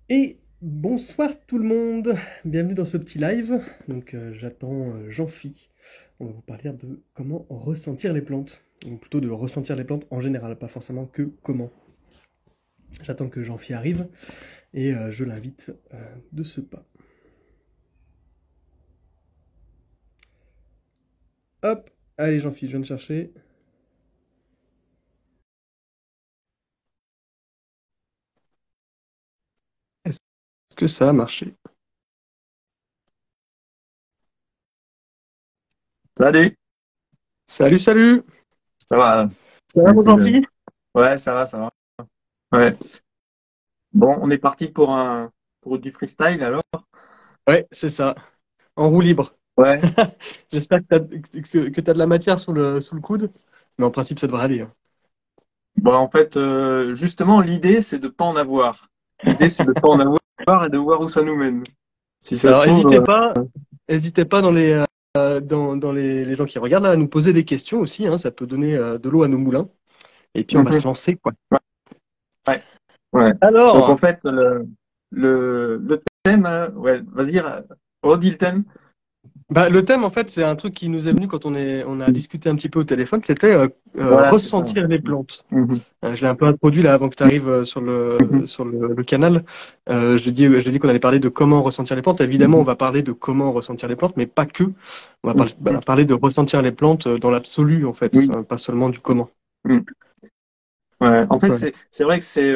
Et bonsoir tout le monde, bienvenue dans ce petit live. Donc j'attends Jean-Phi. On va vous parler de comment ressentir les plantes. Ou plutôt de ressentir les plantes en général, pas forcément que comment. J'attends que Jean-Phi arrive et je l'invite de ce pas. Hop, allez Jean-Phi, je viens de chercher. Est-ce que ça a marché? Salut, Salut, salut! ça va? Ça va mon Vas-y, Jean-Phi? Ouais, ça va, ça va. Ouais. Bon, on est parti pour du freestyle alors? Ouais, c'est ça, en roue libre. Ouais. J'espère que t'as de la matière sous le coude, mais en principe ça devrait aller, hein. Bon, en fait, justement, l'idée, c'est de pas en avoir. L'idée, c'est de pas en avoir et de voir où ça nous mène. Si ça se Alors, trouve, n'hésitez pas les gens qui regardent là, à nous poser des questions aussi, hein, ça peut donner de l'eau à nos moulins. Et puis on va mhm. se lancer, quoi. Ouais, ouais, ouais. Donc, en Alors, fait, le thème, ouais, vas-y, redis le thème. bah, le thème, en fait, c'est un truc qui nous est venu quand on a discuté un petit peu au téléphone, c'était Voilà, c'est ça. ressentir les plantes. Mhm, Je l'ai un peu introduit là avant que tu arrives sur mhm, le canal. Je dis qu'on allait parler de comment ressentir les plantes. Évidemment, on mhm, va parler de comment ressentir les plantes, mais pas que. On va mhm. parler de ressentir les plantes dans l'absolu, en fait, Oui. pas seulement du comment. Mhm. Ouais, en Donc, fait, c'est vrai que c'est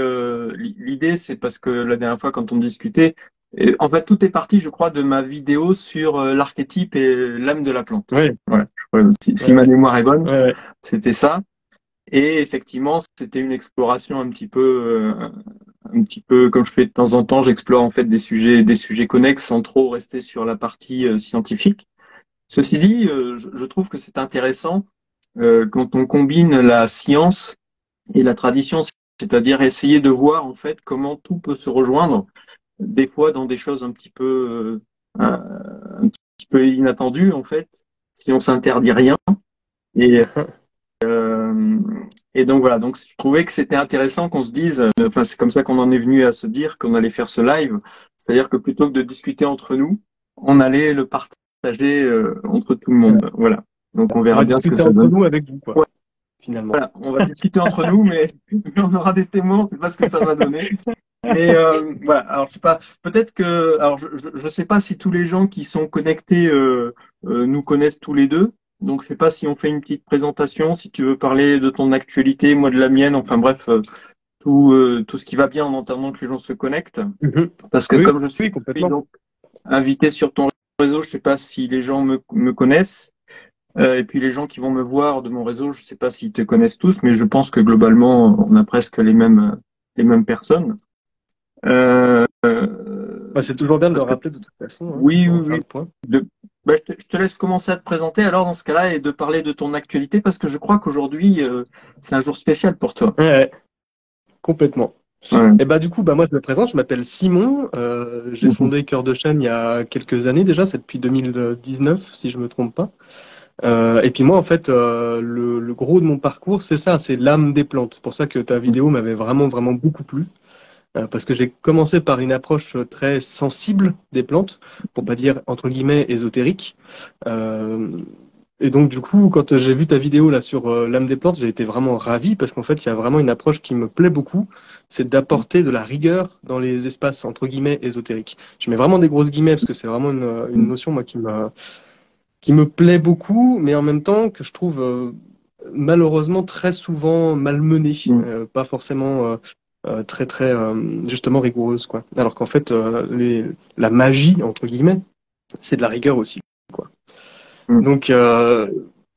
l'idée, c'est parce que la dernière fois quand on discutait, et en fait tout est parti, je crois, de ma vidéo sur l'archétype et l'âme de la plante. ouais, Voilà. Ouais, si ouais, ma ouais, mémoire est bonne, ouais, ouais. c'était ça. Et effectivement, c'était une exploration un petit peu comme je fais de temps en temps, j'explore en fait des sujets connexes sans trop rester sur la partie scientifique. Ceci dit, je trouve que c'est intéressant quand on combine la science et la tradition, c'est-à-dire essayer de voir en fait comment tout peut se rejoindre, des fois dans des choses un petit peu inattendues en fait, si on s'interdit rien. Et, euh, et donc voilà, donc je trouvais que c'était intéressant qu'on se dise, enfin c'est comme ça qu'on en est venu à se dire qu'on allait faire ce live, c'est-à-dire que plutôt que de discuter entre nous, on allait le partager entre tout le Ouais. monde. Voilà. Donc on On verra va bien ce que discuter ça entre donne. nous avec vous, quoi, finalement. Voilà, on va discuter entre nous, mais on aura des témoins, on ne sait pas ce que ça va donner. Mais voilà, alors je sais pas, peut-être que, alors je sais pas si tous les gens qui sont connectés nous connaissent tous les deux. Donc je sais pas si on fait une petite présentation, si tu veux parler de ton actualité, moi de la mienne, enfin bref, tout ce qui va bien en attendant que les gens se connectent. Mhm. Parce que Oui, comme je suis oui, complètement. donc invité sur ton réseau, je sais pas si les gens me connaissent. Et puis les gens qui vont me voir de mon réseau, je sais pas s'ils te connaissent tous, mais je pense que globalement, on a presque les mêmes personnes. Bah, c'est toujours bien de le Parce que rappeler de toute façon, hein, oui, pour oui, en faire oui. le point. Je te laisse commencer à te présenter alors dans ce cas-là et de parler de ton actualité parce que je crois qu'aujourd'hui, c'est un jour spécial pour toi. Ouais, ouais, complètement. Ouais. Et bah du coup, bah moi je me présente, je m'appelle Simon, j'ai Mhm. fondé Cœur de Chêne il y a quelques années déjà, c'est depuis 2019 si je me trompe pas. Et puis moi en fait, le gros de mon parcours c'est ça, c'est l'âme des plantes. C'est pour ça que ta vidéo m'avait vraiment vraiment beaucoup plu, parce que j'ai commencé par une approche très sensible des plantes, pour pas dire entre guillemets ésotérique. Euh, Et donc, du coup, quand j'ai vu ta vidéo là sur l'âme des plantes, j'ai été vraiment ravi parce qu'en fait, il y a vraiment une approche qui me plaît beaucoup, c'est d'apporter de la rigueur dans les espaces entre guillemets ésotériques. Je mets vraiment des grosses guillemets parce que c'est vraiment une notion moi qui me plaît beaucoup, mais en même temps que je trouve malheureusement très souvent malmenée, pas forcément très très justement rigoureuse quoi. Alors qu'en fait, la magie entre guillemets, c'est de la rigueur aussi, quoi. Donc,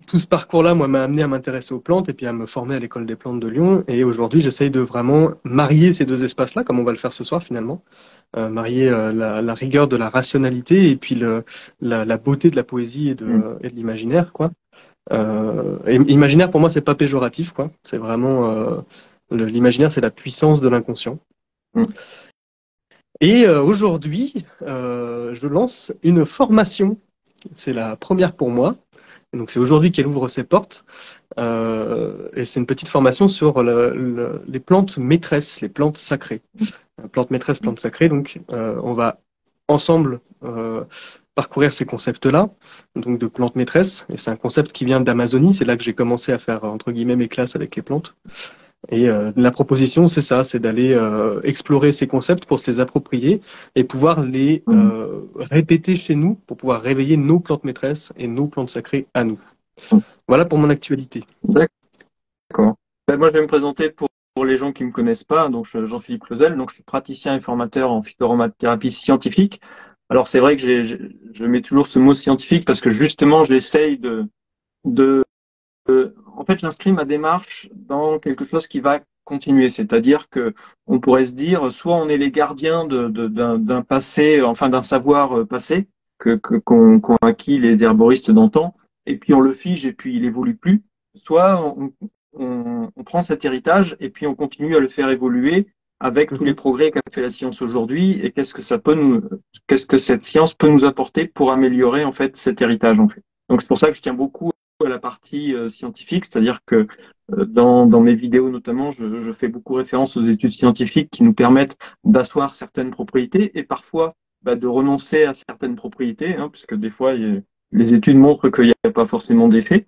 tout ce parcours-là, moi, m'a amené à m'intéresser aux plantes et puis à me former à l'école des plantes de Lyon. Et aujourd'hui, j'essaye de vraiment marier ces deux espaces-là, comme on va le faire ce soir finalement, marier la rigueur de la rationalité et puis la beauté de la poésie et de l'imaginaire, quoi. Et imaginaire, pour moi, c'est pas péjoratif, quoi. C'est vraiment l'imaginaire, c'est la puissance de l'inconscient. Et aujourd'hui, je lance une formation. C'est la première pour moi Et donc c'est aujourd'hui qu'elle ouvre ses portes. Et c'est une petite formation sur les plantes maîtresses, les plantes sacrées. Plantes maîtresses, plantes sacrées. Donc on va ensemble parcourir ces concepts-là, donc de plantes maîtresses. Et c'est un concept qui vient d'Amazonie. C'est là que j'ai commencé à faire entre guillemets mes classes avec les plantes. Et la proposition, c'est ça, c'est d'aller explorer ces concepts pour se les approprier et pouvoir les répéter chez nous pour pouvoir réveiller nos plantes maîtresses et nos plantes sacrées à nous. Voilà pour mon actualité. D'accord. Ben, moi, je vais me présenter pour les gens qui me connaissent pas. Donc, je suis Jean-Philippe Claudel. Donc, je suis praticien et formateur en phytoaromathérapie scientifique. Alors, c'est vrai que je mets toujours ce mot scientifique parce que justement, j'essaye de en fait, j'inscris ma démarche dans quelque chose qui va continuer. C'est-à-dire que on pourrait se dire, soit on est les gardiens d'un passé, enfin d'un savoir passé qu'ont acquis les herboristes d'antan, et puis on le fige et puis il évolue plus. Soit on prend cet héritage et puis on continue à le faire évoluer avec tous les progrès qu'a fait la science aujourd'hui et qu'est-ce que cette science peut nous apporter pour améliorer en fait cet héritage en fait. Donc c'est pour ça que je tiens beaucoup à la partie scientifique, c'est-à-dire que dans mes vidéos notamment, je fais beaucoup référence aux études scientifiques qui nous permettent d'asseoir certaines propriétés et parfois de renoncer à certaines propriétés, hein, puisque des fois les études montrent qu'il n'y a pas forcément d'effet.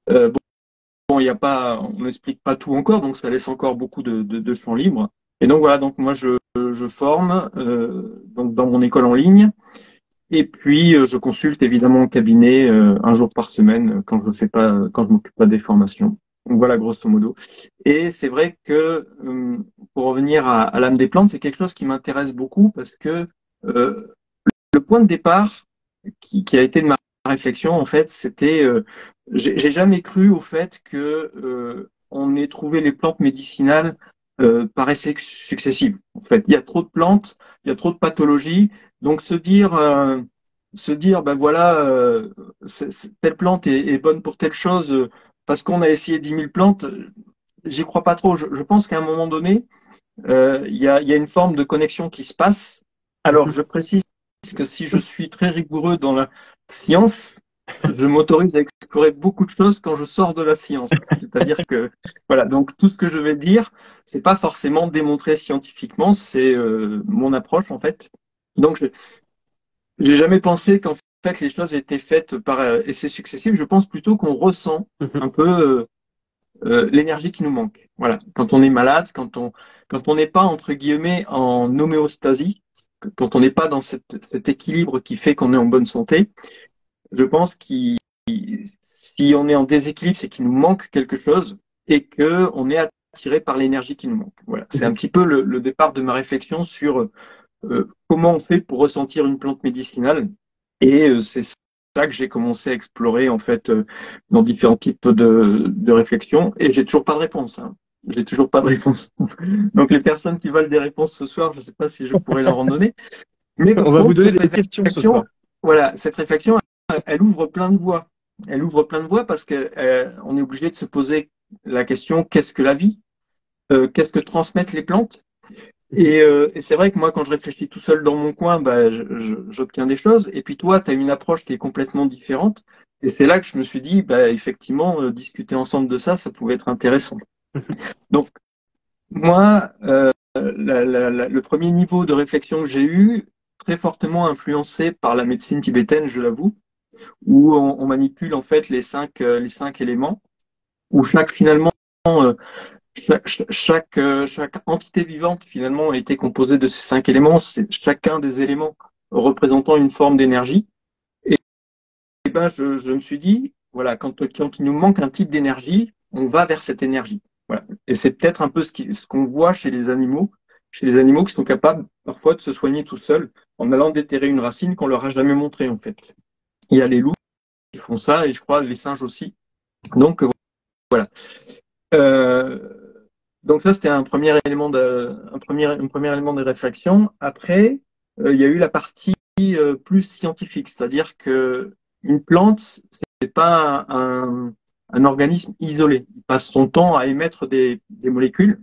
Bon, il y a pas, on n'explique pas tout encore, donc ça laisse encore beaucoup de champs libres. Et donc voilà, donc moi je forme donc dans mon école en ligne. Et puis, je consulte évidemment mon cabinet un jour par semaine quand je m'occupe pas des formations. Donc voilà, grosso modo. Et c'est vrai que pour revenir à l'âme des plantes, c'est quelque chose qui m'intéresse beaucoup parce que euh, le point de départ qui a été de ma réflexion, en fait, c'était, j'ai jamais cru au fait que on ait trouvé les plantes médicinales par essai successif. En fait, il y a trop de plantes, il y a trop de pathologies, donc se dire, ben voilà, telle plante est bonne pour telle chose parce qu'on a essayé 10 000 plantes, j'y crois pas trop. Je pense qu'à un moment donné, il y a une forme de connexion qui se passe. Alors, je précise que si je suis très rigoureux dans la science, je m'autorise à explorer beaucoup de choses quand je sors de la science. C'est-à-dire que, voilà, donc tout ce que je vais dire, c'est pas forcément démontré scientifiquement, c'est mon approche en fait. Donc, j'ai jamais pensé qu'en fait les choses étaient faites par essais successifs. Je pense plutôt qu'on ressent un peu l'énergie qui nous manque. Voilà. Quand on est malade, quand on n'est pas entre guillemets en homéostasie, quand on n'est pas dans cet équilibre qui fait qu'on est en bonne santé, je pense que si on est en déséquilibre, c'est qu'il nous manque quelque chose et que on est attiré par l'énergie qui nous manque. Voilà. C'est un petit peu le départ de ma réflexion sur comment on fait pour ressentir une plante médicinale. Et c'est ça que j'ai commencé à explorer en fait dans différents types de réflexions. Et j'ai toujours pas de réponse. Hein. J'ai toujours pas de réponse. Donc les personnes qui veulent des réponses ce soir, je ne sais pas si je pourrais leur en donner. Mais par On va contre, vous donner des questions ce soir. voilà, cette réflexion, elle ouvre plein de voies. Elle ouvre plein de voies parce que on est obligé de se poser la question qu'est-ce que la vie? Qu'est-ce que transmettent les plantes? Et c'est vrai que moi, quand je réfléchis tout seul dans mon coin, j'obtiens des choses. Et puis toi, tu as une approche qui est complètement différente. Et c'est là que je me suis dit, effectivement, discuter ensemble de ça, ça pouvait être intéressant. Donc, moi, le premier niveau de réflexion que j'ai eu, très fortement influencé par la médecine tibétaine, je l'avoue, où on manipule en fait les cinq éléments, où chaque entité vivante finalement a été composée de ces cinq éléments, c'est chacun des éléments représentant une forme d'énergie. Et je me suis dit, voilà, quand il nous manque un type d'énergie, on va vers cette énergie. Voilà. Et c'est peut-être un peu ce qu'on voit chez les animaux qui sont capables parfois de se soigner tout seuls en allant déterrer une racine qu'on leur a jamais montrée en fait. Il y a les loups qui font ça et je crois les singes aussi. Donc voilà. Donc ça, c'était un premier élément de réflexion. Après, il y a eu la partie plus scientifique, c'est-à-dire que une plante, c'est pas un organisme isolé. Il passe son temps à émettre des molécules,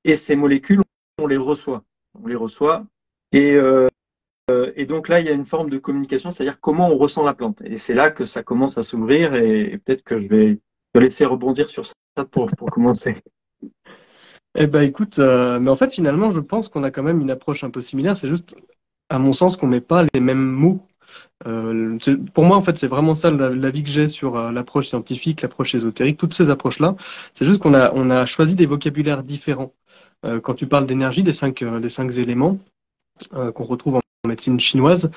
et ces molécules, on les reçoit. On les reçoit, et et donc là, il y a une forme de communication, c'est-à-dire comment on ressent la plante. Et c'est là que ça commence à s'ouvrir et peut-être que je vais te laisser rebondir sur ça pour commencer. Eh ben écoute, mais en fait finalement je pense qu'on a quand même une approche un peu similaire, c'est juste à mon sens qu'on met pas les mêmes mots. Pour moi en fait c'est vraiment ça l'avis que j'ai sur l'approche scientifique, l'approche ésotérique, toutes ces approches-là. C'est juste qu'on a choisi des vocabulaires différents. Quand tu parles d'énergie, des cinq éléments qu'on retrouve en médecine chinoise,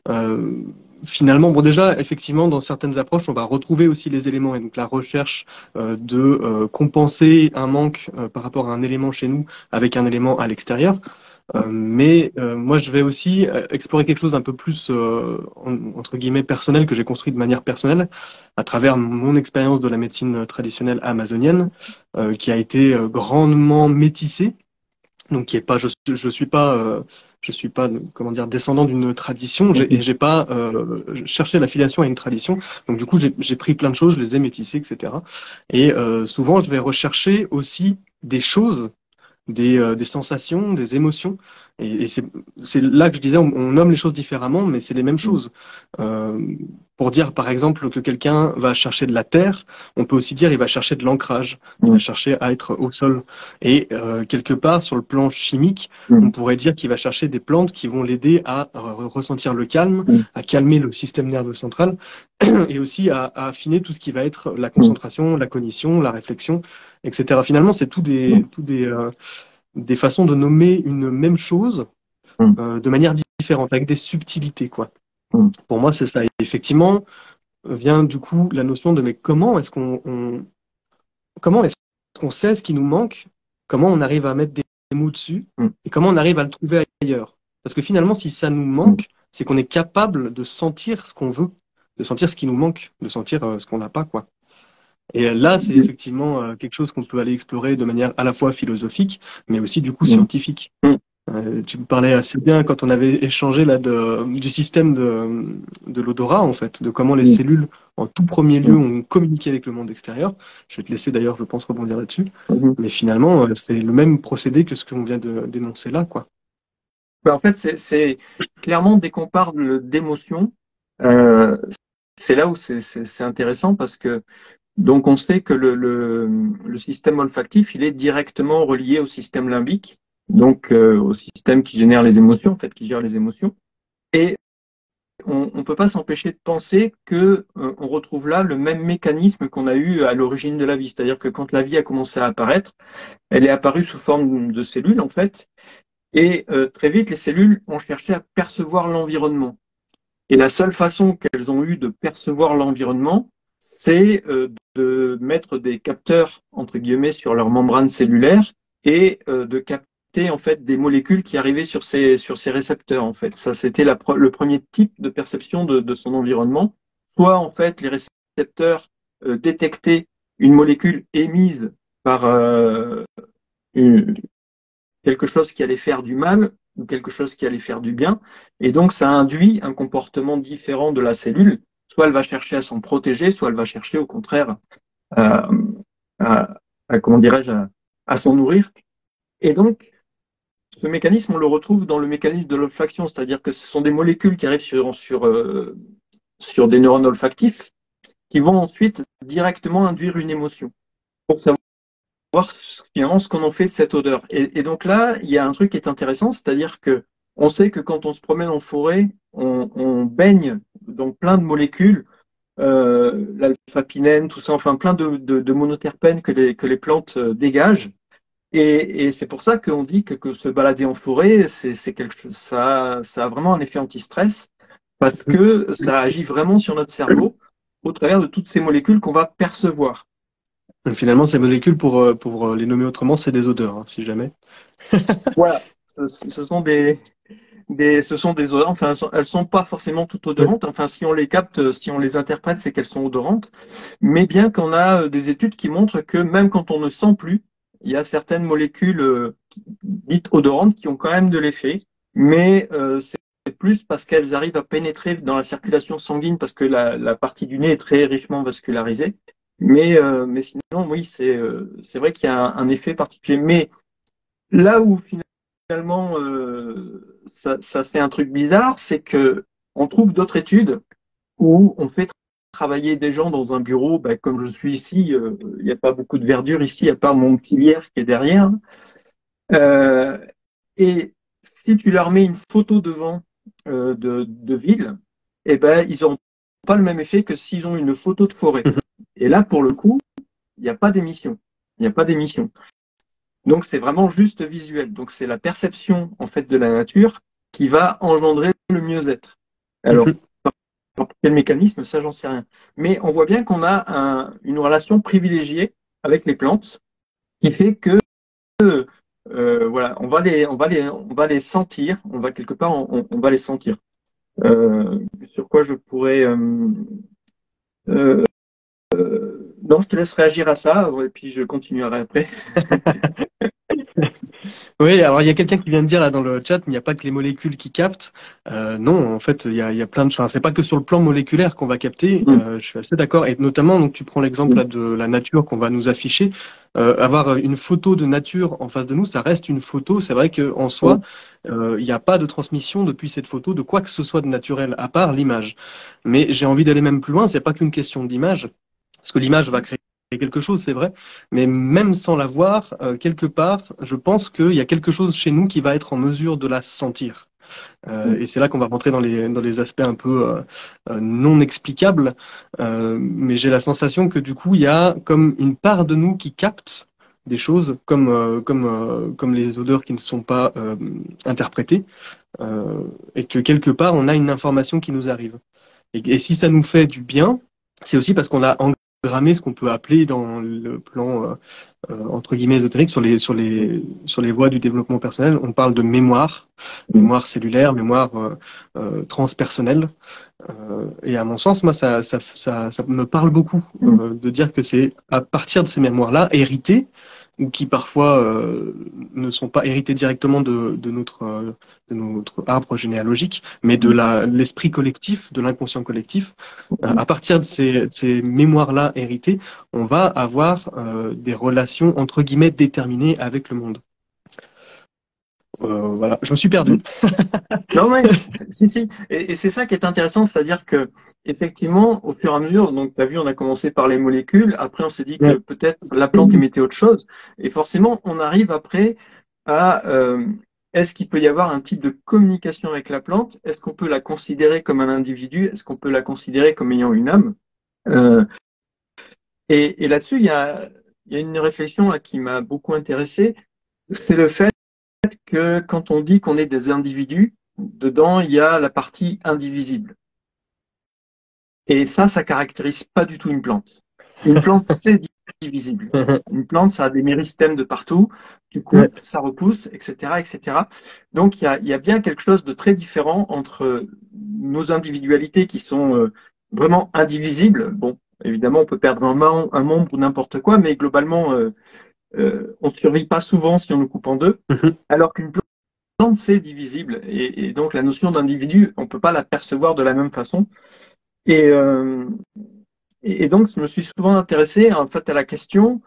euh, finalement, bon déjà, effectivement, dans certaines approches, on va retrouver aussi les éléments et donc la recherche de compenser un manque par rapport à un élément chez nous avec un élément à l'extérieur. Mais moi, je vais aussi explorer quelque chose un peu plus entre guillemets personnel que j'ai construit de manière personnelle à travers mon expérience de la médecine traditionnelle amazonienne, qui a été grandement métissée. Donc qui est pas, je suis pas, comment dire, descendant d'une tradition, et j'ai pas cherché l'affiliation à une tradition. Donc du coup, j'ai pris plein de choses, je les ai métissées, etc. Et souvent, je vais rechercher aussi des choses des sensations, des émotions. Et c'est là que je disais, on nomme les choses différemment, mais c'est les mêmes choses. Euh, pour dire, par exemple, que quelqu'un va chercher de la terre, on peut aussi dire il va chercher de l'ancrage, il va chercher à être au sol. Et quelque part, sur le plan chimique, on pourrait dire qu'il va chercher des plantes qui vont l'aider à ressentir le calme, à calmer le système nerveux central, et aussi à affiner tout ce qui va être la concentration, la cognition, la réflexion, etc. Finalement, c'est des façons de nommer une même chose de manière différente, avec des subtilités, quoi. Pour moi, c'est ça. Et effectivement, vient du coup la notion de mais comment est-ce qu'on sait ce qui nous manque, comment on arrive à mettre des mots dessus, et comment on arrive à le trouver ailleurs. Parce que finalement, si ça nous manque, c'est qu'on est capable de sentir ce qu'on veut, de sentir ce qui nous manque, de sentir ce qu'on n'a pas, quoi. Et là, c'est effectivement quelque chose qu'on peut aller explorer de manière à la fois philosophique, mais aussi du coup scientifique. Tu me parlais assez bien quand on avait échangé là du système de l'odorat, en fait, de comment les cellules, en tout premier lieu, ont communiqué avec le monde extérieur. Je vais te laisser d'ailleurs, je pense, rebondir là-dessus. Mais finalement, c'est le même procédé que ce qu'on vient de dénoncer là, quoi. Ben, en fait, c'est clairement dès qu'on parle d'émotion, euh, c'est là où c'est intéressant parce que donc on sait que le système olfactif, il est directement relié au système limbique, donc au système qui génère les émotions, en fait, qui gère les émotions. Et on ne peut pas s'empêcher de penser que on retrouve là le même mécanisme qu'on a eu à l'origine de la vie, c'est-à-dire que quand la vie a commencé à apparaître, elle est apparue sous forme de cellules en fait, et très vite les cellules ont cherché à percevoir l'environnement. Et la seule façon qu'elles ont eu de percevoir l'environnement, c'est de mettre des capteurs entre guillemets sur leur membrane cellulaire et de capter en fait des molécules qui arrivaient sur ces récepteurs en fait. Ça c'était le premier type de perception de son environnement. Soit en fait les récepteurs détectaient une molécule émise par une, quelque chose qui allait faire du mal ou quelque chose qui allait faire du bien. Et donc, ça induit un comportement différent de la cellule. Soit elle va chercher à s'en protéger, soit elle va chercher au contraire à, comment dirais-je, à s'en nourrir. Et donc, ce mécanisme, on le retrouve dans le mécanisme de l'olfaction, c'est-à-dire que ce sont des molécules qui arrivent sur des neurones olfactifs qui vont ensuite directement induire une émotion pour savoir finalement ce qu'on en fait de cette odeur. Et donc là, il y a un truc qui est intéressant, c'est-à-dire que on sait que quand on se promène en forêt, on baigne dans plein de molécules, l'alpha-pinène, tout ça, enfin plein de monoterpènes que les plantes dégagent. Et c'est pour ça qu'on dit que se balader en forêt, c'est quelque chose, ça a vraiment un effet anti-stress parce que ça agit vraiment sur notre cerveau au travers de toutes ces molécules qu'on va percevoir. Donc, finalement, ces molécules, pour les nommer autrement, c'est des odeurs, hein, si jamais. Voilà, ce sont ce sont des odeurs, enfin, elles sont pas forcément toutes Ouais. odorantes. Enfin, si on les capte, si on les interprète, c'est qu'elles sont odorantes. Mais bien qu'on a des études qui montrent que même quand on ne sent plus, il y a certaines molécules dites odorantes qui ont quand même de l'effet. Mais c'est plus parce qu'elles arrivent à pénétrer dans la circulation sanguine parce que la partie du nez est très richement vascularisée. Mais sinon, oui, c'est vrai qu'il y a un effet particulier. Mais là où finalement ça fait un truc bizarre, c'est que on trouve d'autres études où on fait travailler des gens dans un bureau, bah, comme je suis ici, il n'y a pas beaucoup de verdure ici, à part mon petit lierre qui est derrière. Euh, et si tu leur mets une photo devant de ville, eh ben, ils n'auront pas le même effet que s'ils ont une photo de forêt. Et là, pour le coup, il n'y a pas d'émission. Il n'y a pas d'émission. Donc, c'est vraiment juste visuel. Donc, c'est la perception, en fait, de la nature qui va engendrer le mieux-être. Alors, par quel mécanisme, ça, j'en sais rien. Mais on voit bien qu'on a une relation privilégiée avec les plantes qui fait que voilà, on va les sentir, on va quelque part, on va les sentir. Sur quoi je pourrais euh, non, je te laisse réagir à ça, et puis je continuerai après. Oui, alors il y a quelqu'un qui vient de dire là dans le chat, il n'y a pas que les molécules qui captent. Non, en fait, il y a plein de choses. C'est pas que sur le plan moléculaire qu'on va capter. Je suis assez d'accord. Et notamment, donc tu prends l'exemple là de la nature qu'on va nous afficher. Avoir une photo de nature en face de nous, ça reste une photo. C'est vrai qu'en soi, il n'y a pas de transmission depuis cette photo de quoi que ce soit de naturel, à part l'image. Mais j'ai envie d'aller même plus loin. C'est pas qu'une question d'image, parce que l'image va créer quelque chose, c'est vrai, mais même sans la voir, quelque part, je pense qu'il y a quelque chose chez nous qui va être en mesure de la sentir. Et c'est là qu'on va rentrer dans les aspects un peu non explicables, mais j'ai la sensation que du coup, il y a comme une part de nous qui capte des choses comme les odeurs qui ne sont pas interprétées, et que quelque part, on a une information qui nous arrive. Et si ça nous fait du bien, c'est aussi parce qu'on a engrammé ce qu'on peut appeler dans le plan entre guillemets ésotérique sur les voies du développement personnel. On parle de mémoire, mémoire cellulaire, mémoire transpersonnelle. Et à mon sens, moi, ça me parle beaucoup de dire que c'est à partir de ces mémoires-là, héritées, ou qui parfois ne sont pas héritées directement de notre arbre généalogique, mais de l'esprit collectif, de l'inconscient collectif. À partir de ces mémoires-là héritées, on va avoir des relations entre guillemets déterminées avec le monde. Voilà, je me suis perdu. Non, mais si. Et c'est ça qui est intéressant, c'est-à-dire que effectivement, au fur et à mesure, donc tu as vu, on a commencé par les molécules, après on s'est dit que peut-être la plante émettait autre chose, et forcément, on arrive après à est-ce qu'il peut y avoir un type de communication avec la plante? Est-ce qu'on peut la considérer comme un individu? Est-ce qu'on peut la considérer comme ayant une âme? Euh, et là-dessus, il y a une réflexion là, qui m'a beaucoup intéressé, c'est le fait que quand on dit qu'on est des individus, dedans, il y a la partie indivisible. Et ça caractérise pas du tout une plante. Une plante, c'est divisible. Une plante, ça a des méristèmes de partout. Tu coupes, ça repousse, etc., etc. Donc, il y a bien quelque chose de très différent entre nos individualités qui sont vraiment indivisibles. Bon, évidemment, on peut perdre un membre ou n'importe quoi, mais globalement, on ne survit pas souvent si on nous coupe en deux. Alors qu'une plante, c'est divisible. Et donc, la notion d'individu, on ne peut pas la percevoir de la même façon. Et, et donc, je me suis souvent intéressé en fait à la question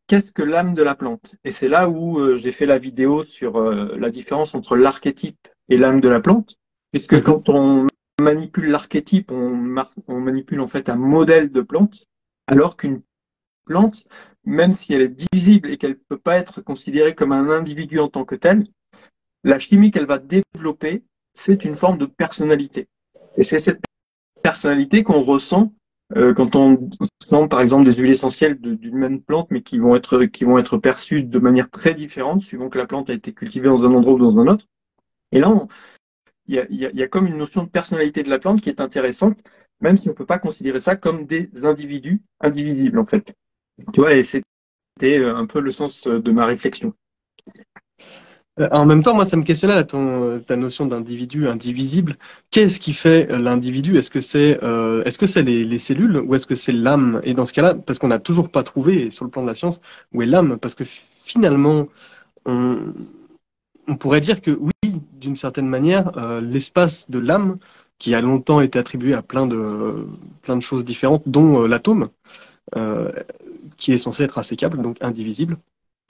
qu'est-ce que l'âme de la plante? Et c'est là où j'ai fait la vidéo sur la différence entre l'archétype et l'âme de la plante, puisque quand on manipule l'archétype, on manipule en fait un modèle de plante, alors qu'une plante, même si elle est divisible et qu'elle ne peut pas être considérée comme un individu en tant que tel, la chimie qu'elle va développer, c'est une forme de personnalité. Et c'est cette personnalité qu'on ressent quand on sent par exemple des huiles essentielles d'une même plante, mais qui vont être perçues de manière très différente, suivant que la plante a été cultivée dans un endroit ou dans un autre. Et là, il y a comme une notion de personnalité de la plante qui est intéressante, même si on ne peut pas considérer ça comme des individus indivisibles, en fait. Tu vois, et c'était un peu le sens de ma réflexion. En même temps, moi, ça me questionnait là, ta notion d'individu indivisible. Qu'est-ce qui fait l'individu? Est-ce que c'est les cellules ou est-ce que c'est l'âme? Et dans ce cas-là, parce qu'on n'a toujours pas trouvé sur le plan de la science où est l'âme, parce que finalement, on, on pourrait dire que oui, d'une certaine manière, l'espace de l'âme, qui a longtemps été attribué à plein de choses différentes, dont l'atome, euh, qui est censé être insécable, donc indivisible.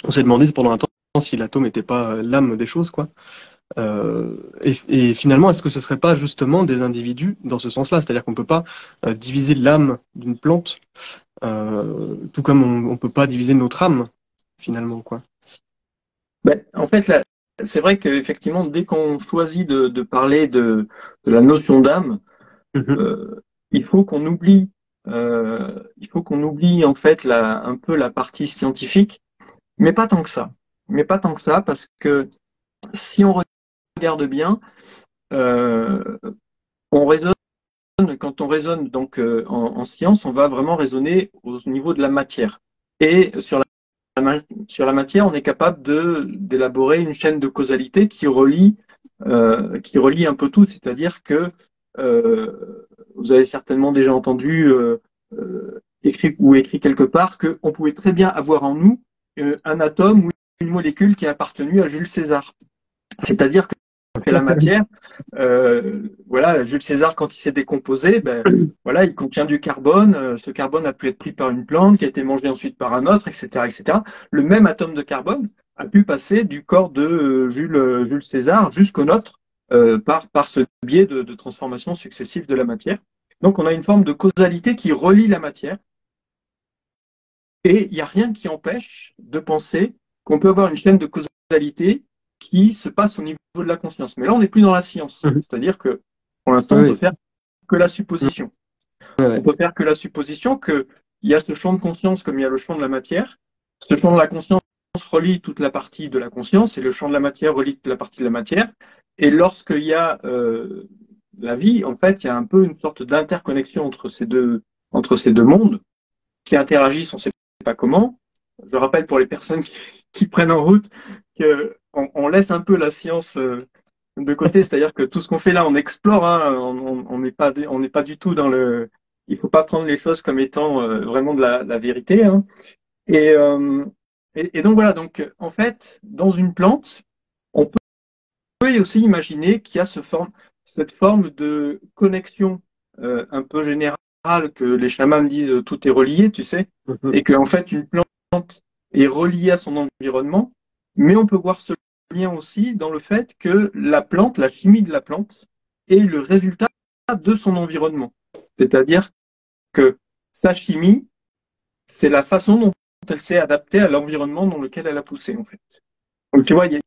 On s'est demandé pendant un temps si l'atome n'était pas l'âme des choses, quoi. Et finalement, est-ce que ce serait pas justement des individus dans ce sens-là? C'est-à-dire qu'on peut pas diviser l'âme d'une plante, tout comme on peut pas diviser notre âme, finalement, quoi. Ben, en fait, là, c'est vrai qu'effectivement, dès qu'on choisit de parler de la notion d'âme, Mhm. euh, il faut qu'on oublie en fait un peu la partie scientifique, mais pas tant que ça. Mais pas tant que ça, parce que si on regarde bien, euh, on raisonne, quand on raisonne donc en science, on va vraiment raisonner au niveau de la matière. Et sur la matière, on est capable d'élaborer une chaîne de causalité qui relie un peu tout. C'est-à-dire que vous avez certainement déjà entendu écrit quelque part qu'on pouvait très bien avoir en nous un atome ou une molécule qui a appartenu à Jules César. C'est-à-dire que la matière, voilà, Jules César, quand il s'est décomposé, ben, voilà, il contient du carbone. Ce carbone a pu être pris par une plante, qui a été mangé ensuite par un autre, etc., etc. Le même atome de carbone a pu passer du corps de Jules César jusqu'au nôtre par ce biais de transformation successive de la matière. Donc, on a une forme de causalité qui relie la matière, et il n'y a rien qui empêche de penser qu'on peut avoir une chaîne de causalité qui se passe au niveau de la conscience. Mais là, on n'est plus dans la science. Mhm. C'est-à-dire que, pour l'instant, on peut Oui. faire que la supposition. Ouais, On ouais. peut faire que la supposition qu'il y a ce champ de conscience comme il y a le champ de la matière. Ce champ de la conscience relie toute la partie de la conscience et le champ de la matière relie toute la partie de la matière. Et lorsqu'il y a la vie, en fait, il y a un peu une sorte d'interconnexion entre ces deux mondes qui interagissent, on ne sait pas comment. Je rappelle pour les personnes qui prennent en route qu'on laisse un peu la science de côté, c'est-à-dire que tout ce qu'on fait là, on explore, hein, on n'est pas du tout dans le. Il faut pas prendre les choses comme étant vraiment de la vérité. Hein. Et, euh, et donc voilà, donc en fait, dans une plante, on peut aussi imaginer qu'il y a cette forme de connexion un peu générale que les chamans disent tout est relié, tu sais, Mhm. et qu'en fait une plante est reliée à son environnement, mais on peut voir ce lien aussi dans le fait que la plante, la chimie de la plante, est le résultat de son environnement. C'est-à-dire que sa chimie, c'est la façon dont elle s'est adaptée à l'environnement dans lequel elle a poussé, en fait. Donc tu vois, il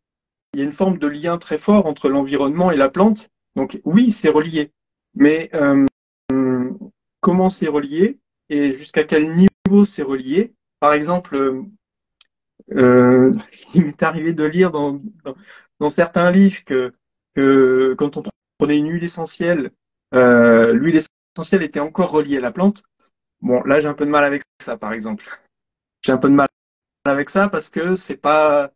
y a une forme de lien très fort entre l'environnement et la plante. Donc oui, c'est relié. Mais comment c'est relié et jusqu'à quel niveau c'est relié? Par exemple, il m'est arrivé de lire dans certains livres que quand on prenait une huile essentielle, l'huile essentielle était encore reliée à la plante. Bon, là, j'ai un peu de mal avec ça, par exemple. J'ai un peu de mal avec ça parce que c'est pas.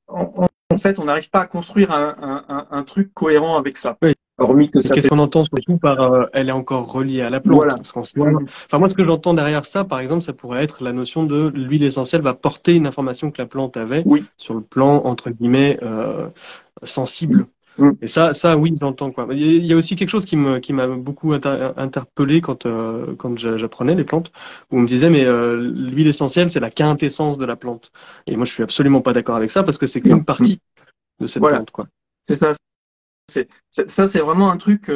En fait, on n'arrive pas à construire un truc cohérent avec ça. Oui. Hormis que Et ça qu'est-ce fait. qu'on entend surtout par elle est encore reliée à la plante? Voilà. Parce qu'en soi, enfin moi ce que j'entends derrière ça, par exemple, ça pourrait être la notion de l'huile essentielle va porter une information que la plante avait Oui. sur le plan entre guillemets sensible. Mm. Et ça oui, j'entends quoi. Il y a aussi quelque chose qui m'a beaucoup interpellé quand j'apprenais les plantes, où on me disait mais l'huile essentielle c'est la quintessence de la plante. Et moi je suis absolument pas d'accord avec ça parce que c'est Non. qu'une Mm. partie de cette Voilà. plante quoi. C'est ça. Ça, c'est vraiment un truc.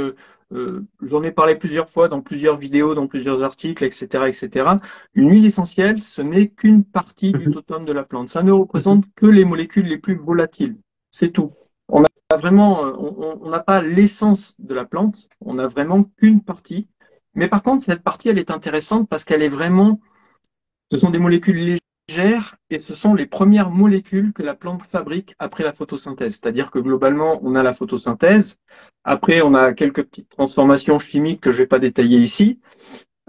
J'en ai parlé plusieurs fois dans plusieurs vidéos, dans plusieurs articles, etc., etc. Une huile essentielle, ce n'est qu'une partie du Mhm. totem de la plante. Ça ne Mhm. représente que les molécules les plus volatiles. C'est tout. On a vraiment, on n'a pas l'essence de la plante. On n'a vraiment qu'une partie. Mais par contre, cette partie, elle est intéressante parce qu'elle est vraiment. Ce sont des molécules légères et ce sont les premières molécules que la plante fabrique après la photosynthèse. C'est-à-dire que globalement, on a la photosynthèse. Après, on a quelques petites transformations chimiques que je ne vais pas détailler ici.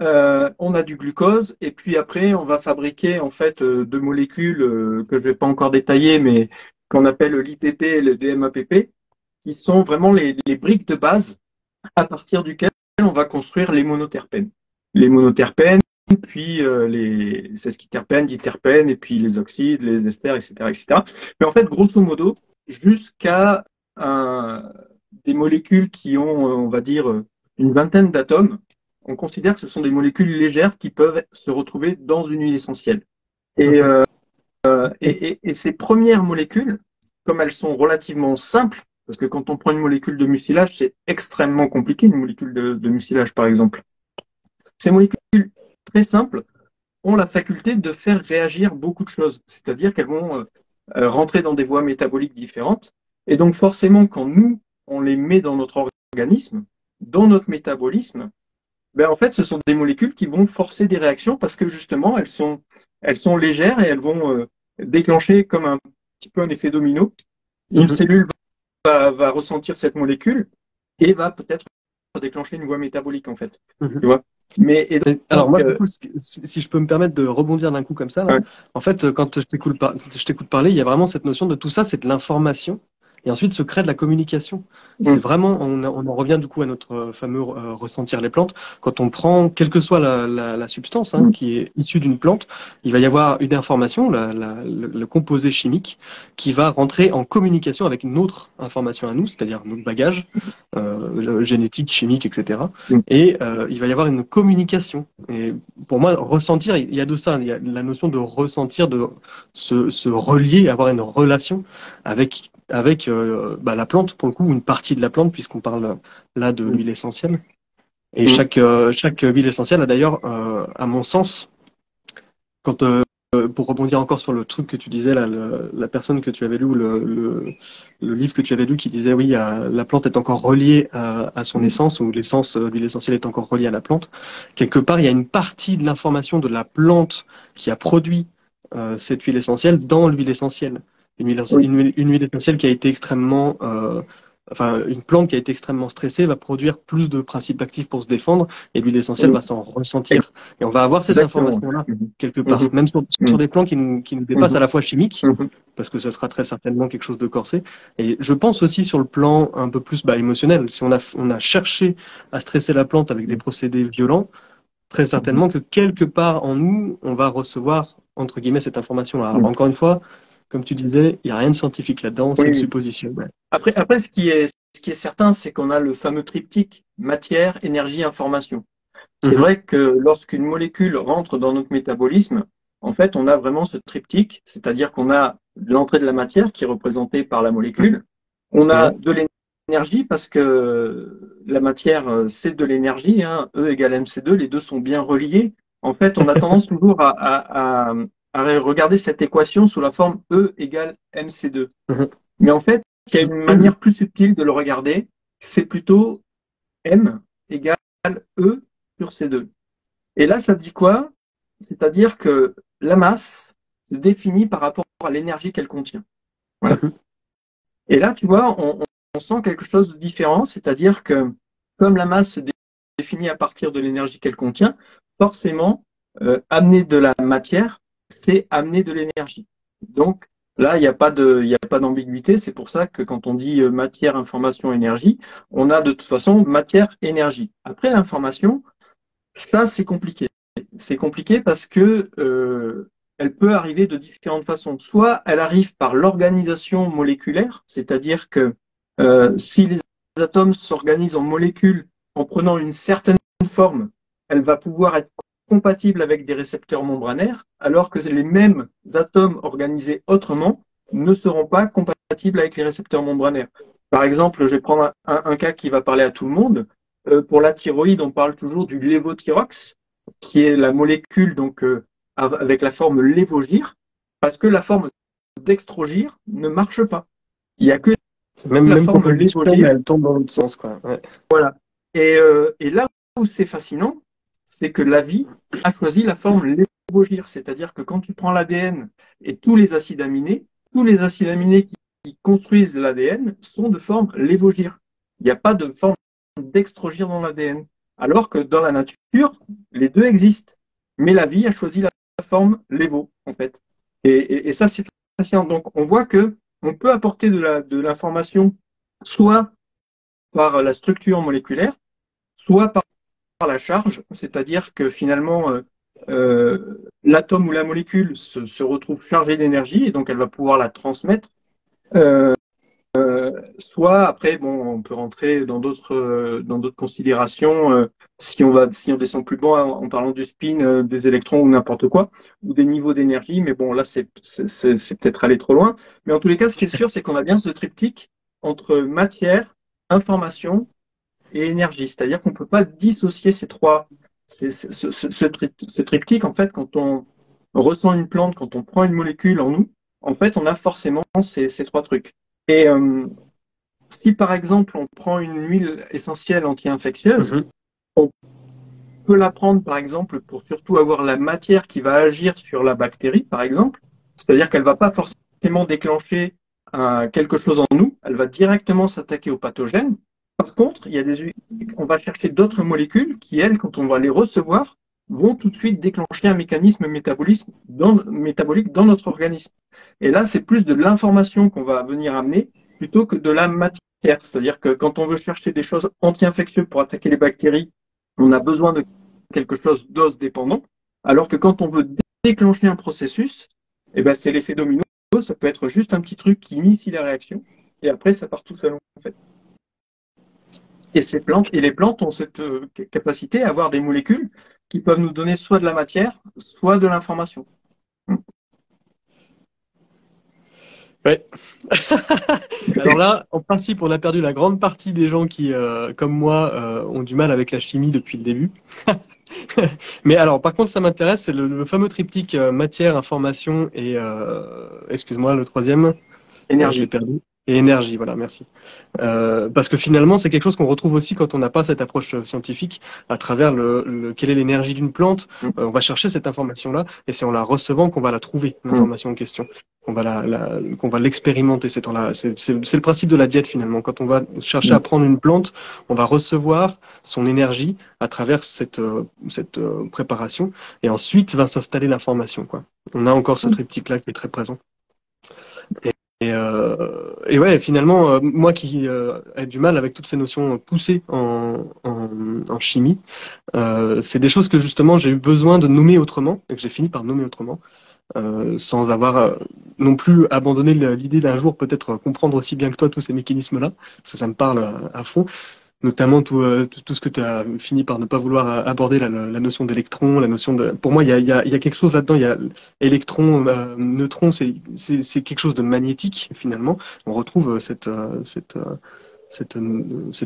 On a du glucose et puis après, on va fabriquer en fait deux molécules que je ne vais pas encore détailler, mais qu'on appelle l'IPP et le DMAPP, qui sont vraiment les briques de base à partir duquel on va construire les monoterpènes. Les monoterpènes, puis les sesquiterpènes, diterpènes, et puis les oxydes, les esters, etc., etc. Mais en fait, grosso modo, jusqu'à des molécules qui ont, on va dire, une vingtaine d'atomes, on considère que ce sont des molécules légères qui peuvent se retrouver dans une huile essentielle. Et, Mhm. et ces premières molécules, comme elles sont relativement simples, parce que quand on prend une molécule de mucilage, c'est extrêmement compliqué, une molécule de mucilage par exemple. Ces molécules très simples ont la faculté de faire réagir beaucoup de choses, c'est-à-dire qu'elles vont rentrer dans des voies métaboliques différentes. Et donc forcément, quand nous, on les met dans notre organisme, dans notre métabolisme, ben en fait, ce sont des molécules qui vont forcer des réactions parce que justement, elles sont légères et elles vont déclencher comme un petit peu un effet domino. Une cellule va ressentir cette molécule et va peut-être déclencher une voie métabolique en fait. Tu vois. Alors moi, du coup, si je peux me permettre de rebondir d'un coup comme ça, là, en fait, quand je t'écoute parler, il y a vraiment cette notion de tout ça, c'est de l'information. Et ensuite se crée de la communication. C'est vraiment, on en revient du coup à notre fameux ressentir les plantes. Quand on prend, quelle que soit la substance qui est issue d'une plante, il va y avoir une information, le composé chimique, qui va rentrer en communication avec une autre information à nous, c'est-à-dire notre bagage génétique, chimique, etc. Et il va y avoir une communication. Et pour moi, ressentir, il y a de ça, il y a la notion de ressentir, de se relier, avoir une relation avec la plante, pour le coup, une partie de la plante, puisqu'on parle là de l'huile essentielle. Et chaque huile essentielle a d'ailleurs, à mon sens, quand pour rebondir encore sur le truc que tu disais, là, la personne que tu avais lu, le livre que tu avais lu qui disait oui, la plante est encore reliée à son essence, ou l'essence, l'huile essentielle est encore reliée à la plante. Quelque part, il y a une partie de l'information de la plante qui a produit cette huile essentielle dans l'huile essentielle. Une huile essentielle qui a été extrêmement, une plante qui a été extrêmement stressée va produire plus de principes actifs pour se défendre, et l'huile essentielle va s'en ressentir. Et on va avoir cette information-là quelque part, même sur des plans qui nous dépassent à la fois chimiques, parce que ça sera très certainement quelque chose de corsé. Et je pense aussi sur le plan un peu plus émotionnel. Si on a cherché à stresser la plante avec des procédés violents, très certainement que quelque part en nous, on va recevoir entre guillemets cette information-là. Encore une fois, comme tu disais, il n'y a rien de scientifique là-dedans, c'est une supposition. Après, ce qui est certain, c'est qu'on a le fameux triptyque matière, énergie, information. C'est vrai que lorsqu'une molécule rentre dans notre métabolisme, en fait, on a vraiment ce triptyque, c'est-à-dire qu'on a l'entrée de la matière qui est représentée par la molécule, on a de l'énergie parce que la matière, c'est de l'énergie, E égale mc2, les deux sont bien reliés. En fait, on a tendance toujours à regarder cette équation sous la forme E égale mc2. Mais en fait, il y a une manière plus subtile de le regarder, c'est plutôt M égale E sur C2. Et là, ça dit quoi? C'est-à-dire que la masse se définit par rapport à l'énergie qu'elle contient. Voilà. Et là, tu vois, on sent quelque chose de différent, c'est-à-dire que comme la masse se définit à partir de l'énergie qu'elle contient, forcément, amener de la matière, c'est amener de l'énergie. Donc, là, il n'y a pas d'ambiguïté. C'est pour ça que quand on dit matière, information, énergie, on a de toute façon matière, énergie. Après l'information, ça, c'est compliqué. C'est compliqué parce que elle peut arriver de différentes façons. Soit elle arrive par l'organisation moléculaire, c'est-à-dire que si les atomes s'organisent en molécules en prenant une certaine forme, elle va pouvoir être compatible avec des récepteurs membranaires, alors que les mêmes atomes organisés autrement ne seront pas compatibles avec les récepteurs membranaires. Par exemple, je vais prendre un cas qui va parler à tout le monde. Pour la thyroïde, on parle toujours du lévothyrox, qui est la molécule donc avec la forme lévogir, parce que la forme dextrogir ne marche pas. Il n'y a que la forme lévogir, elle tombe dans l'autre sens, quoi. Ouais. Voilà. Et là où c'est fascinant, c'est que la vie a choisi la forme lévogir, c'est-à-dire que quand tu prends l'ADN et tous les acides aminés qui construisent l'ADN sont de forme lévogir. Il n'y a pas de forme dextrogir dans l'ADN. Alors que dans la nature, les deux existent. Mais la vie a choisi la forme lévo, en fait. Et ça, c'est fascinant. Donc, on voit que on peut apporter de l'information soit par la structure moléculaire, soit par la charge, c'est-à-dire que finalement, l'atome ou la molécule se retrouve chargée d'énergie et donc elle va pouvoir la transmettre. Soit après, bon, on peut rentrer dans d'autres considérations. Si on descend plus bas en parlant du spin, des électrons ou n'importe quoi, ou des niveaux d'énergie, mais bon, là, c'est peut-être aller trop loin. Mais en tous les cas, ce qui est sûr, c'est qu'on a bien ce triptyque entre matière, information et énergie. C'est-à-dire qu'on ne peut pas dissocier ces trois, ce triptyque, en fait, quand on ressent une plante, quand on prend une molécule en nous, en fait, on a forcément ces trois trucs. Et si par exemple on prend une huile essentielle anti-infectieuse, on peut la prendre par exemple pour surtout avoir la matière qui va agir sur la bactérie, par exemple. C'est-à-dire qu'elle ne va pas forcément déclencher quelque chose en nous, elle va directement s'attaquer aux pathogènes. Par contre, on va chercher d'autres molécules qui, elles, quand on va les recevoir, vont tout de suite déclencher un mécanisme métabolique dans notre organisme. Et là, c'est plus de l'information qu'on va venir amener plutôt que de la matière. C'est-à-dire que quand on veut chercher des choses anti-infectieuses pour attaquer les bactéries, on a besoin de quelque chose d'os dépendant, alors que quand on veut déclencher un processus, eh ben, c'est l'effet domino, ça peut être juste un petit truc qui initie la réaction, et après ça part tout seul en fait. Et les plantes ont cette capacité à avoir des molécules qui peuvent nous donner soit de la matière, soit de l'information. Ouais. Alors là, en principe, on a perdu la grande partie des gens qui, comme moi, ont du mal avec la chimie depuis le début. Mais alors, par contre, ça m'intéresse, c'est le fameux triptyque matière, information et, excuse-moi, le troisième, je l'ai Énergie. perdu. Et énergie, voilà, merci. Parce que finalement, c'est quelque chose qu'on retrouve aussi quand on n'a pas cette approche scientifique, à travers quelle est l'énergie d'une plante. On va chercher cette information-là, et c'est en la recevant qu'on va la trouver, l'information en question. Qu'on va l'expérimenter. C'est le principe de la diète finalement. Quand on va chercher à prendre une plante, on va recevoir son énergie à travers cette préparation, et ensuite va s'installer l'information, quoi. On a encore ce triptyque-là qui est très présent. Et ouais, finalement, moi qui ai du mal avec toutes ces notions poussées en chimie, c'est des choses que justement j'ai eu besoin de nommer autrement, et que j'ai fini par nommer autrement, sans avoir non plus abandonné l'idée d'un jour peut-être comprendre aussi bien que toi tous ces mécanismes-là, parce que ça me parle à fond. Notamment tout ce que tu as fini par ne pas vouloir aborder, la notion d'électron, la notion de... Pour moi, il y a quelque chose là-dedans, il y a électron, neutron, c'est quelque chose de magnétique, finalement. On retrouve cette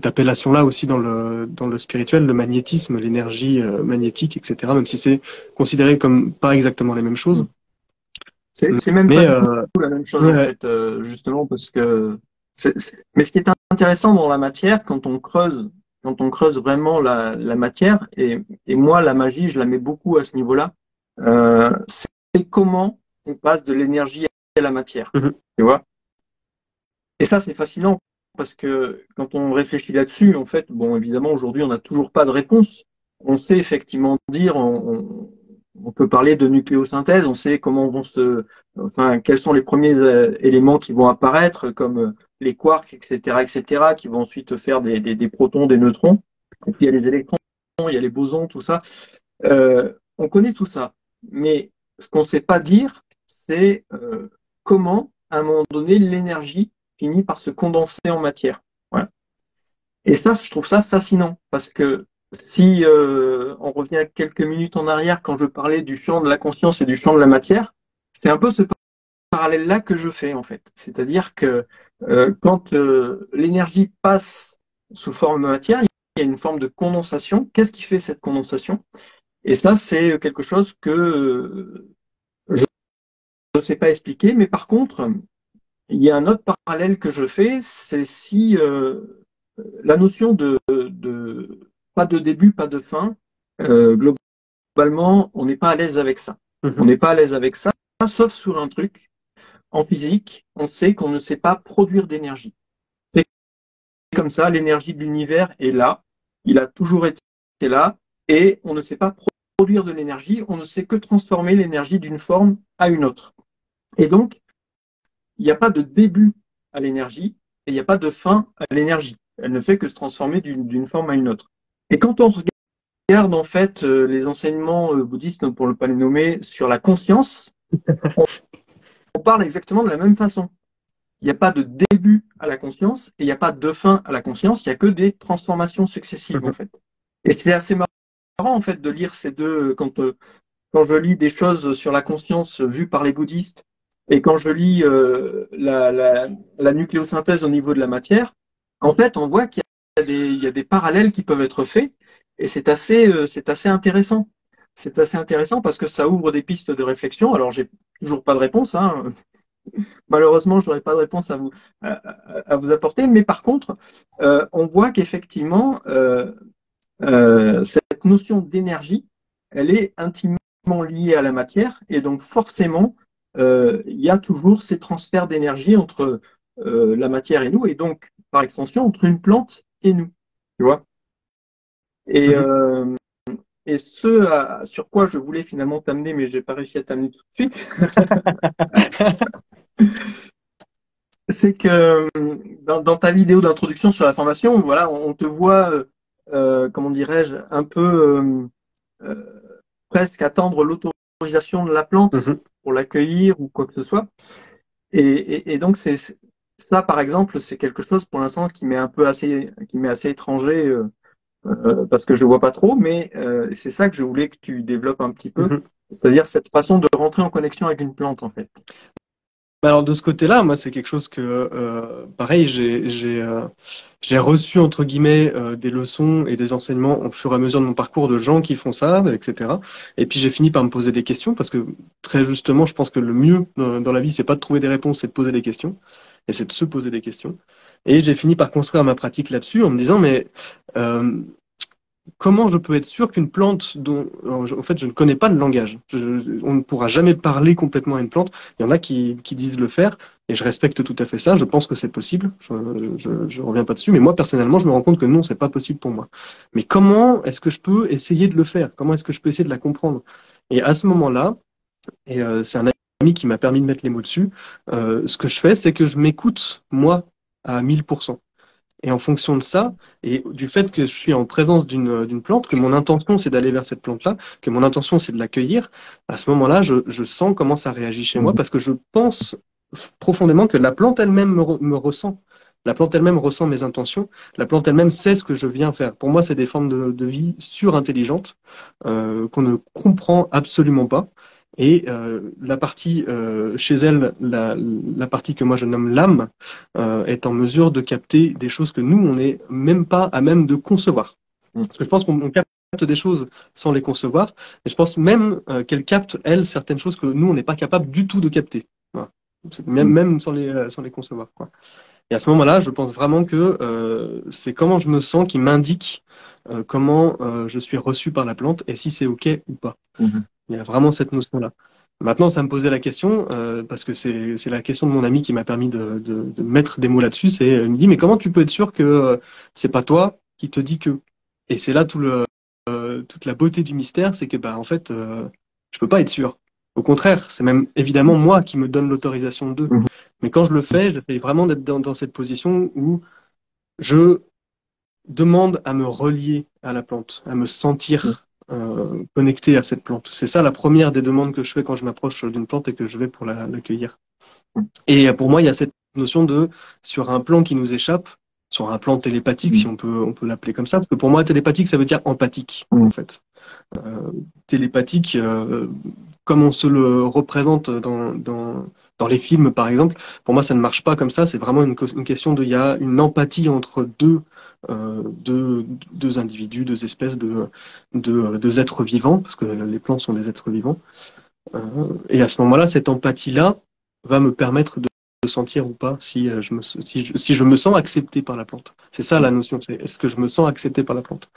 appellation-là aussi dans le spirituel, le magnétisme, l'énergie magnétique, etc., même si c'est considéré comme pas exactement les mêmes choses. C'est même Mais, pas du tout la même chose, en fait, justement, parce que... Mais ce qui est intéressant dans la matière, quand on creuse vraiment la matière, et moi, la magie, je la mets beaucoup à ce niveau-là, c'est comment on passe de l'énergie à la matière, tu vois. Et ça, c'est fascinant, parce que quand on réfléchit là-dessus, en fait, bon, évidemment, aujourd'hui, on n'a toujours pas de réponse. On sait effectivement dire, on peut parler de nucléosynthèse, on sait enfin, quels sont les premiers éléments qui vont apparaître, comme les quarks, etc., qui vont ensuite faire des protons, des neutrons. Et puis il y a les électrons, il y a les bosons, tout ça. On connaît tout ça, mais ce qu'on ne sait pas dire, c'est comment, à un moment donné, l'énergie finit par se condenser en matière. Voilà. Et ça, je trouve ça fascinant, parce que si on revient quelques minutes en arrière, quand je parlais du champ de la conscience et du champ de la matière, c'est un peu ce parallèle-là que je fais, en fait. C'est-à-dire que quand l'énergie passe sous forme de matière, il y a une forme de condensation. Qu'est-ce qui fait cette condensation? Et ça, c'est quelque chose que je ne sais pas expliquer, mais par contre, il y a un autre parallèle que je fais, c'est si la notion de pas de début, pas de fin, globalement, on n'est pas à l'aise avec ça. On n'est pas à l'aise avec ça, sauf sur un truc. En physique, on sait qu'on ne sait pas produire d'énergie. Et comme ça, l'énergie de l'univers est là, il a toujours été là, et on ne sait pas produire de l'énergie, on ne sait que transformer l'énergie d'une forme à une autre. Et donc, il n'y a pas de début à l'énergie, et il n'y a pas de fin à l'énergie. Elle ne fait que se transformer d'une forme à une autre. Et quand on regarde en fait les enseignements bouddhistes, pour ne pas les nommer, sur la conscience, on parle exactement de la même façon. il n'y a pas de début à la conscience et il n'y a pas de fin à la conscience, il n'y a que des transformations successives en fait. Et c'est assez marrant en fait de lire ces deux quand je lis des choses sur la conscience vues par les bouddhistes et quand je lis la nucléosynthèse au niveau de la matière, en fait, on voit il y a des parallèles qui peuvent être faits et c'est assez intéressant. C'est assez intéressant parce que ça ouvre des pistes de réflexion. Alors, j'ai toujours pas de réponse, hein. Malheureusement, je n'aurai pas de réponse à vous apporter. Mais par contre, on voit qu'effectivement, cette notion d'énergie, elle est intimement liée à la matière. Et donc, forcément, il y a toujours ces transferts d'énergie entre la matière et nous. Et donc, par extension, entre une plante et nous. Tu vois? Et, sur quoi je voulais finalement t'amener, mais j'ai pas réussi à t'amener tout de suite, c'est que dans ta vidéo d'introduction sur la formation, voilà, on te voit, comment dirais-je, un peu presque attendre l'autorisation de la plante pour l'accueillir ou quoi que ce soit. Et donc ça, par exemple, c'est quelque chose pour l'instant qui m'est assez étranger parce que je vois pas trop, mais c'est ça que je voulais que tu développes un petit peu, c'est-à-dire cette façon de rentrer en connexion avec une plante en fait. Alors de ce côté-là, moi c'est quelque chose que, pareil, j'ai reçu entre guillemets des leçons et des enseignements au fur et à mesure de mon parcours de gens qui font ça, etc. Et puis j'ai fini par me poser des questions parce que très justement, je pense que le mieux dans la vie, c'est pas de trouver des réponses, c'est de poser des questions et c'est de se poser des questions. Et j'ai fini par construire ma pratique là-dessus en me disant mais comment je peux être sûr qu'une plante dont en fait je ne connais pas le langage, on ne pourra jamais parler complètement à une plante. Il y en a qui disent le faire et je respecte tout à fait ça. Je pense que c'est possible. Je reviens pas dessus, mais moi personnellement je me rends compte que non, c'est pas possible pour moi. Mais comment est-ce que je peux essayer de le faire? Comment est-ce que je peux essayer de la comprendre? Et à ce moment-là, et c'est un ami qui m'a permis de mettre les mots dessus. Ce que je fais, c'est que je m'écoute moi à 1000%. Et en fonction de ça, et du fait que je suis en présence d'une plante, que mon intention c'est d'aller vers cette plante-là, que mon intention c'est de l'accueillir, à ce moment-là, je sens comment ça réagit chez moi, parce que je pense profondément que la plante elle-même me ressent. La plante elle-même ressent mes intentions. La plante elle-même sait ce que je viens faire. Pour moi, c'est des formes de vie surintelligentes qu'on ne comprend absolument pas. Et la partie chez elle, la partie que moi je nomme l'âme, est en mesure de capter des choses que nous, on n'est même pas à même de concevoir. Parce que je pense qu'on capte des choses sans les concevoir, et je pense même qu'elle capte, elle, certaines choses que nous, on n'est pas capable du tout de capter. Voilà. Même sans les concevoir, quoi. Et à ce moment-là, je pense vraiment que c'est comment je me sens qui m'indique comment je suis reçu par la plante et si c'est OK ou pas. Il y a vraiment cette notion-là. Maintenant, ça me posait la question, parce que c'est la question de mon ami qui m'a permis de mettre des mots là-dessus. Il me dit, mais comment tu peux être sûr que c'est pas toi qui te dis que? Et c'est là toute la beauté du mystère, c'est que bah en fait, je peux pas être sûr. Au contraire, c'est même évidemment moi qui me donne l'autorisation de. Mais quand je le fais, j'essaye vraiment d'être dans cette position où je demande à me relier à la plante, à me sentir connecté à cette plante. C'est ça la première des demandes que je fais quand je m'approche d'une plante et que je vais pour l'accueillir. Et pour moi, il y a cette notion de, sur un plan qui nous échappe, sur un plan télépathique, si on peut l'appeler comme ça, parce que pour moi, télépathique, ça veut dire empathique, en fait. Télépathique, comme on se le représente dans les films, par exemple, pour moi, ça ne marche pas comme ça. C'est vraiment une question de, il y a une empathie entre deux individus, deux espèces de êtres vivants, parce que les plantes sont des êtres vivants. Et à ce moment-là, cette empathie-là va me permettre de sentir ou pas si je me sens accepté par la plante. C'est ça la notion, c'est est-ce que je me sens accepté par la plante?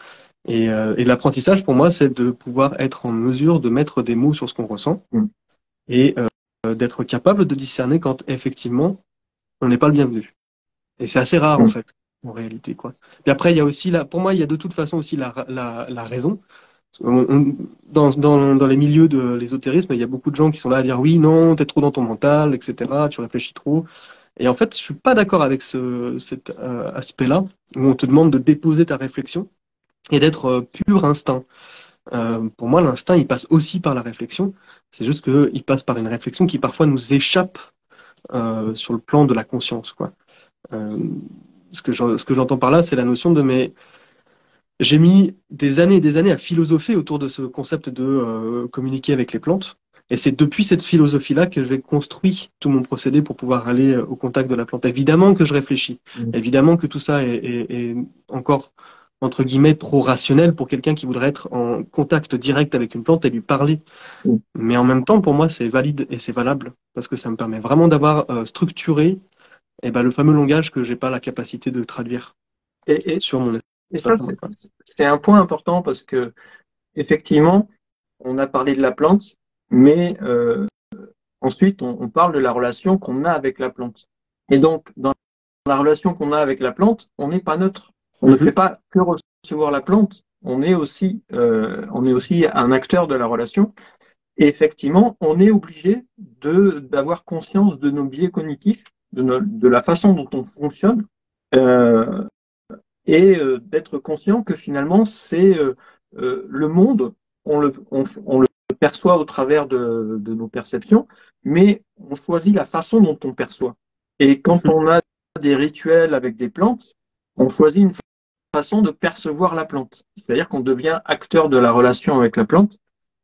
Et l'apprentissage, pour moi, c'est de pouvoir être en mesure de mettre des mots sur ce qu'on ressent et d'être capable de discerner quand effectivement on n'est pas le bienvenu. Et c'est assez rare en fait, en réalité, quoi. Puis après, il y a aussi pour moi, il y a de toute façon aussi la raison. Dans les milieux de l'ésotérisme, il y a beaucoup de gens qui sont là à dire oui, non, t'es trop dans ton mental, etc. Tu réfléchis trop. Et en fait, je suis pas d'accord avec cet aspect-là où on te demande de déposer ta réflexion et d'être pur instinct. Pour moi, l'instinct, il passe aussi par la réflexion. C'est juste qu'il passe par une réflexion qui parfois nous échappe sur le plan de la conscience, quoi. Euh, ce que j'entends par là, c'est la notion de mais j'ai mis des années et des années à philosopher autour de ce concept de communiquer avec les plantes. Et c'est depuis cette philosophie-là que j'ai construit tout mon procédé pour pouvoir aller au contact de la plante. Évidemment que je réfléchis. Évidemment que tout ça est encore, entre guillemets, trop rationnel pour quelqu'un qui voudrait être en contact direct avec une plante et lui parler. Mais en même temps, pour moi, c'est valide et c'est valable parce que ça me permet vraiment d'avoir structuré le fameux langage que j'ai pas la capacité de traduire Et, sur mon et ça, espace. c'est un point important parce que effectivement, on a parlé de la plante, mais ensuite, on parle de la relation qu'on a avec la plante. Et donc, dans la relation qu'on a avec la plante, on n'est pas neutre. On ne fait pas que recevoir la plante, on est aussi un acteur de la relation. Et effectivement, on est obligé d'avoir conscience de nos biais cognitifs, de la façon dont on fonctionne, euh, et d'être conscient que finalement, c'est le monde, on le perçoit au travers de nos perceptions, mais on choisit la façon dont on perçoit. Et quand on a des rituels avec des plantes, on choisit une façon de percevoir la plante. C'est-à-dire qu'on devient acteur de la relation avec la plante.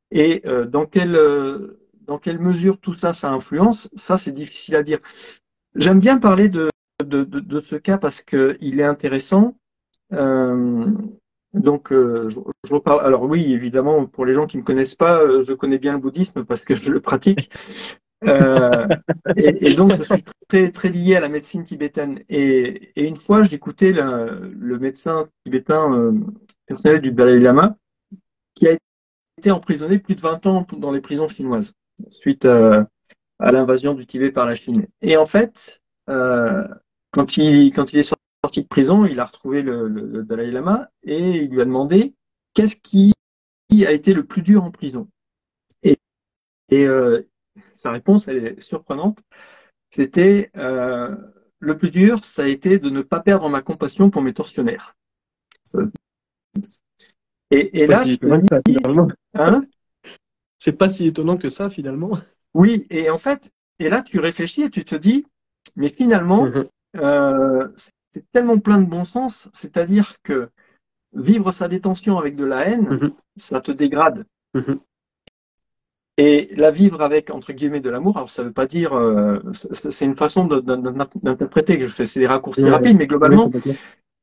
Et dans quelle mesure tout ça, ça influence, ça c'est difficile à dire. J'aime bien parler de ce cas parce qu'il est intéressant. Euh, je reparle. Alors oui, évidemment, pour les gens qui ne me connaissent pas, je connais bien le bouddhisme parce que je le pratique. Euh, et donc, je suis très, très lié à la médecine tibétaine. Et une fois, j'écoutais le médecin tibétain personnel du Dalai Lama qui a été emprisonné plus de 20 ans dans les prisons chinoises suite à l'invasion du Tibet par la Chine. Et en fait, quand il est sorti de prison, il a retrouvé le Dalai Lama et il lui a demandé qu'est-ce qui a été le plus dur en prison. Et, et sa réponse, elle est surprenante. C'était le plus dur, ça a été de ne pas perdre ma compassion pour mes tortionnaires. Et là, tu te dis, hein? C'est pas si étonnant que ça, finalement. Oui, et en fait, et là, tu réfléchis et tu te dis, mais finalement, c'est tellement plein de bon sens, c'est-à-dire que vivre sa détention avec de la haine, ça te dégrade. Et la vivre avec, entre guillemets, de l'amour, alors ça veut pas dire, c'est une façon d'interpréter que je fais, c'est des raccourcis rapides, mais globalement,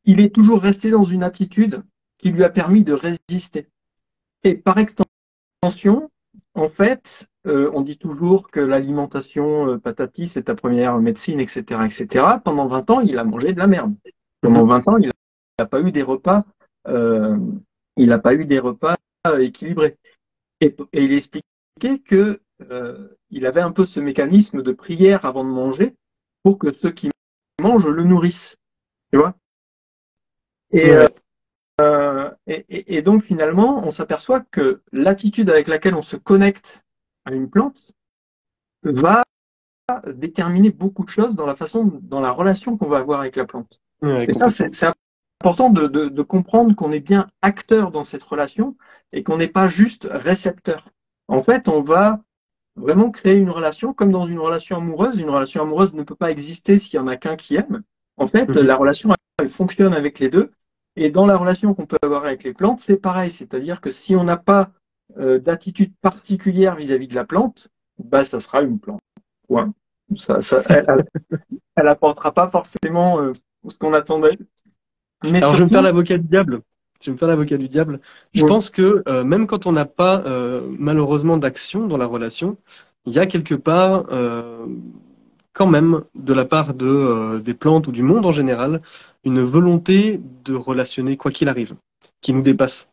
il est toujours resté dans une attitude qui lui a permis de résister. Et par extension, en fait, on dit toujours que l'alimentation patati, c'est ta première médecine, etc., etc. Pendant 20 ans, il a mangé de la merde. Pendant 20 ans, il n'a pas eu des repas, il n'a pas eu des repas équilibrés. Et il expliquait que il avait un peu ce mécanisme de prière avant de manger pour que ceux qui mangent le nourrissent. Tu vois? Et donc finalement, on s'aperçoit que l'attitude avec laquelle on se connecte à une plante va déterminer beaucoup de choses dans la façon, dans la relation qu'on va avoir avec la plante. Et ça, c'est important de comprendre qu'on est bien acteur dans cette relation et qu'on n'est pas juste récepteur. En fait, on va vraiment créer une relation comme dans une relation amoureuse. Une relation amoureuse ne peut pas exister s'il y en a qu'un qui aime. En fait, la relation, elle fonctionne avec les deux. Et dans la relation qu'on peut avoir avec les plantes, c'est pareil. C'est-à-dire que si on n'a pas d'attitude particulière vis-à-vis de la plante, bah, ça sera une plante. Ouais. Elle apportera pas forcément ce qu'on attendait. Mais alors, surtout, je vais me faire l'avocat du diable. Je vais me faire l'avocat du diable. Je pense que même quand on n'a pas malheureusement d'action dans la relation, il y a quelque part quand même de la part des plantes ou du monde en général une volonté de relationner quoi qu'il arrive, qui nous dépasse.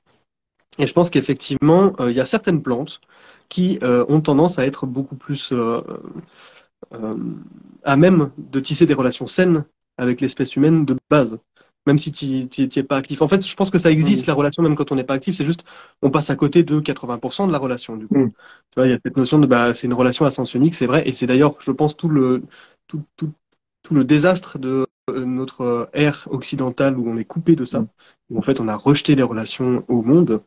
Et je pense qu'effectivement, il y a certaines plantes qui ont tendance à être beaucoup plus à même de tisser des relations saines avec l'espèce humaine de base, même si tu n'y es pas actif. En fait, je pense que ça existe, la relation, même quand on n'est pas actif, c'est juste, on passe à côté de 80% de la relation, du coup. Tu vois, il y a cette notion de, c'est une relation à sens unique, c'est vrai, et c'est d'ailleurs, je pense, tout le désastre de notre ère occidentale où on est coupé de ça, où en fait, on a rejeté les relations au monde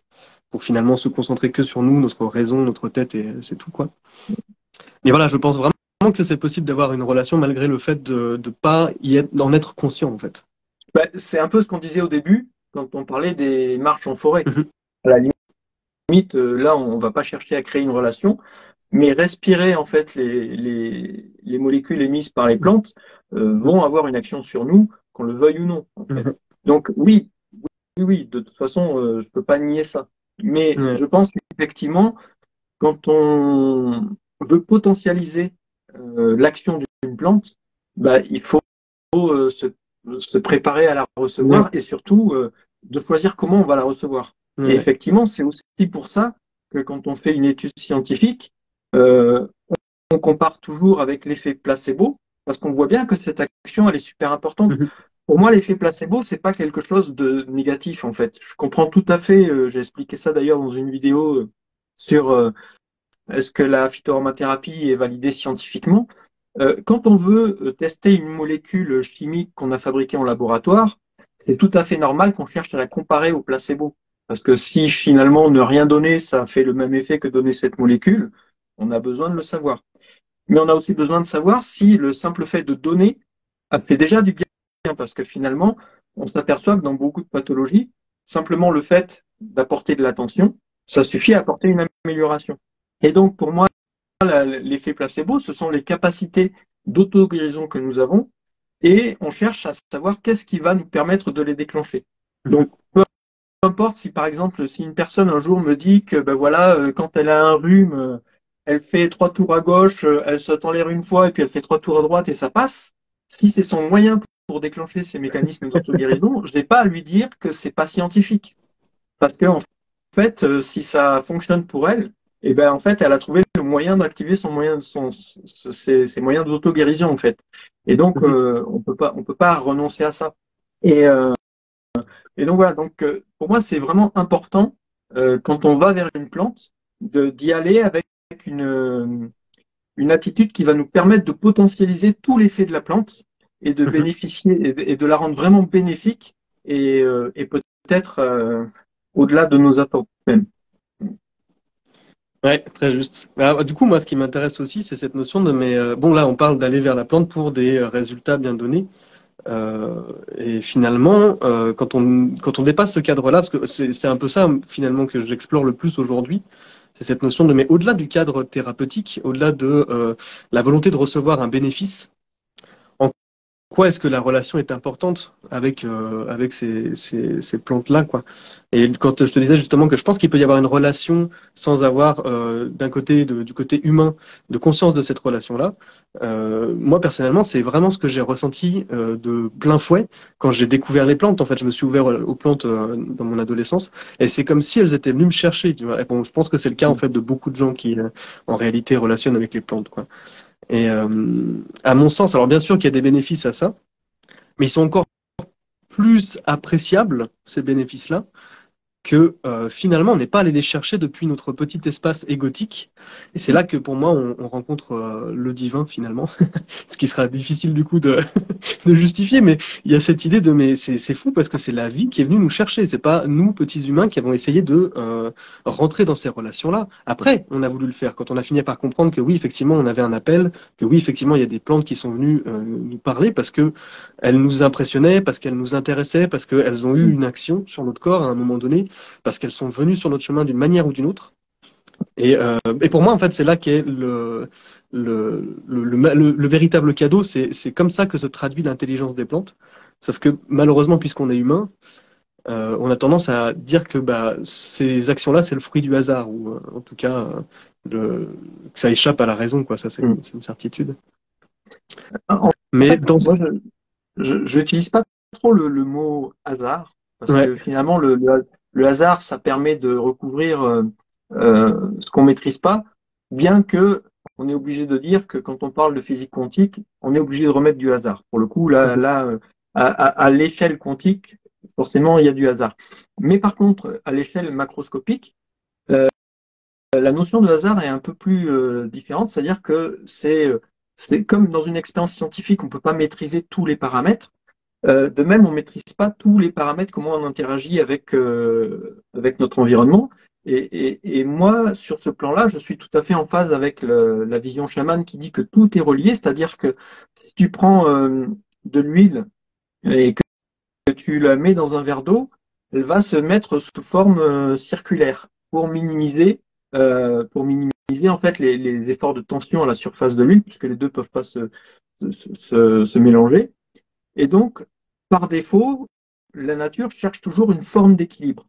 pour finalement se concentrer que sur nous, notre raison, notre tête, et c'est tout, quoi. Mais voilà, je pense vraiment que c'est possible d'avoir une relation malgré le fait de pas d'en être conscient, en fait. Bah, c'est un peu ce qu'on disait au début, quand on parlait des marches en forêt. Mhm. À la limite, là, on va pas chercher à créer une relation, mais respirer, en fait, les molécules émises par les plantes vont avoir une action sur nous, qu'on le veuille ou non, en fait. Mhm. Donc, oui, oui, oui, de toute façon, je peux pas nier ça. Mais Ouais. je pense qu'effectivement, quand on veut potentialiser l'action d'une plante, bah, il faut se préparer à la Ouais. recevoir et surtout de choisir comment on va la recevoir. Et Ouais. effectivement, c'est aussi pour ça que quand on fait une étude scientifique, euh, on compare toujours avec l'effet placebo, parce qu'on voit bien que cette action, elle est super importante. Mhm. Pour moi, l'effet placebo, c'est pas quelque chose de négatif, en fait. Je comprends tout à fait, j'ai expliqué ça d'ailleurs dans une vidéo sur est-ce que la phytoaromathérapie est validée scientifiquement. Quand on veut tester une molécule chimique qu'on a fabriquée en laboratoire, c'est tout à fait normal qu'on cherche à la comparer au placebo. Parce que si finalement ne rien donner, ça fait le même effet que donner cette molécule, on a besoin de le savoir. Mais on a aussi besoin de savoir si le simple fait de donner a fait déjà du bien, parce que finalement, on s'aperçoit que dans beaucoup de pathologies, simplement le fait d'apporter de l'attention, ça suffit à apporter une amélioration. Et donc, pour moi, l'effet placebo, ce sont les capacités d'auto-guérison que nous avons et on cherche à savoir qu'est-ce qui va nous permettre de les déclencher. Mhm. Donc, peu importe si par exemple, si une personne un jour me dit que ben voilà, quand elle a un rhume, elle fait 3 tours à gauche, elle se tolère une fois et puis elle fait 3 tours à droite et ça passe. Si c'est son moyen pour déclencher ces mécanismes d'auto-guérison, je n'ai pas à lui dire que c'est pas scientifique. Parce que en fait, si ça fonctionne pour elle, et ben en fait, elle a trouvé le moyen d'activer ses moyens d'auto-guérison en fait. Et donc, Mhm. on peut pas renoncer à ça. Et, euh, et donc voilà. Donc pour moi, c'est vraiment important quand on va vers une plante d'y aller avec une attitude qui va nous permettre de potentialiser tout l'effet de la plante et de Mhm. bénéficier et de la rendre vraiment bénéfique et peut-être au-delà de nos attentes même. Ouais, très juste. Du coup, moi, ce qui m'intéresse aussi, c'est cette notion de, mais bon, là, on parle d'aller vers la plante pour des résultats bien donnés. Et finalement, quand on dépasse ce cadre-là, parce que c'est un peu ça finalement que j'explore le plus aujourd'hui, c'est cette notion de, mais au-delà du cadre thérapeutique, au-delà de la volonté de recevoir un bénéfice, en quoi est-ce que la relation est importante avec ces plantes-là, quoi. Et quand je te disais justement que je pense qu'il peut y avoir une relation sans avoir d'un côté du côté humain de conscience de cette relation-là, moi personnellement c'est vraiment ce que j'ai ressenti de plein fouet quand j'ai découvert les plantes. En fait, je me suis ouvert aux plantes dans mon adolescence et c'est comme si elles étaient venues me chercher. Tu vois. Et bon, je pense que c'est le cas en fait de beaucoup de gens qui en réalité relationnent avec les plantes, quoi. Et à mon sens, alors bien sûr qu'il y a des bénéfices à ça, mais ils sont encore plus appréciables, ces bénéfices-là, que finalement on n'est pas allé les chercher depuis notre petit espace égotique. Et c'est là que pour moi on rencontre le divin finalement, ce qui sera difficile du coup de justifier, mais il y a cette idée de mais c'est fou parce que c'est la vie qui est venue nous chercher, c'est pas nous petits humains qui avons essayé de rentrer dans ces relations-là. Après, on a voulu le faire quand on a fini par comprendre que oui effectivement on avait un appel, que oui effectivement il y a des plantes qui sont venues nous parler parce que elles nous impressionnaient, parce qu'elles nous intéressaient, parce qu'elles ont eu une action sur notre corps à un moment donné, parce qu'elles sont venues sur notre chemin d'une manière ou d'une autre. Et pour moi, en fait, c'est là qu'est le véritable cadeau. C'est comme ça que se traduit l'intelligence des plantes. Sauf que malheureusement, puisqu'on est humain, on a tendance à dire que bah, ces actions-là, c'est le fruit du hasard, ou en tout cas, que ça échappe à la raison, quoi. Ça, c'est une certitude. En Mais fait, dans moi, je n'utilise pas trop le mot hasard, parce ouais. que finalement, le hasard, ça permet de recouvrir ce qu'on maîtrise pas, bien que on est obligé de dire que quand on parle de physique quantique, on est obligé de remettre du hasard. Pour le coup, à l'échelle quantique, forcément, il y a du hasard. Mais par contre, à l'échelle macroscopique, la notion de hasard est un peu plus différente, c'est-à-dire que c'est comme dans une expérience scientifique, on ne peut pas maîtriser tous les paramètres. De même, on ne maîtrise pas tous les paramètres, comment on interagit avec notre environnement. Et moi, sur ce plan-là, je suis tout à fait en phase avec la vision chamane qui dit que tout est relié, c'est-à-dire que si tu prends de l'huile et que tu la mets dans un verre d'eau, elle va se mettre sous forme circulaire pour minimiser en fait les efforts de tension à la surface de l'huile, puisque les deux peuvent pas se mélanger. Et donc, par défaut, la nature cherche toujours une forme d'équilibre.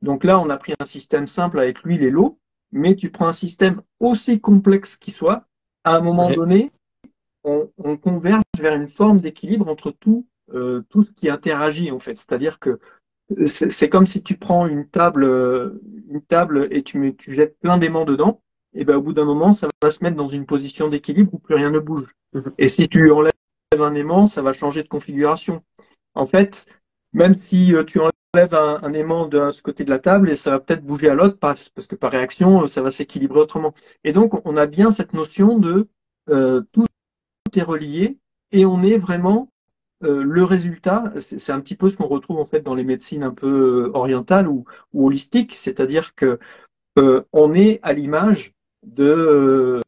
Donc là, on a pris un système simple avec l'huile et l'eau, mais tu prends un système aussi complexe qu'il soit, à un moment Ouais. donné, on converge vers une forme d'équilibre entre tout ce qui interagit en fait. C'est-à-dire que c'est comme si tu prends une table et tu jettes plein d'aimants dedans, et ben au bout d'un moment, ça va se mettre dans une position d'équilibre où plus rien ne bouge. Mhm. Et si tu enlèves un aimant, ça va changer de configuration. En fait, même si tu enlèves un aimant de ce côté de la table, et ça va peut-être bouger à l'autre parce que par réaction, ça va s'équilibrer autrement. Et donc, on a bien cette notion de tout est relié et on est vraiment le résultat, c'est un petit peu ce qu'on retrouve en fait dans les médecines un peu orientales ou holistiques, c'est-à-dire que on est à l'image de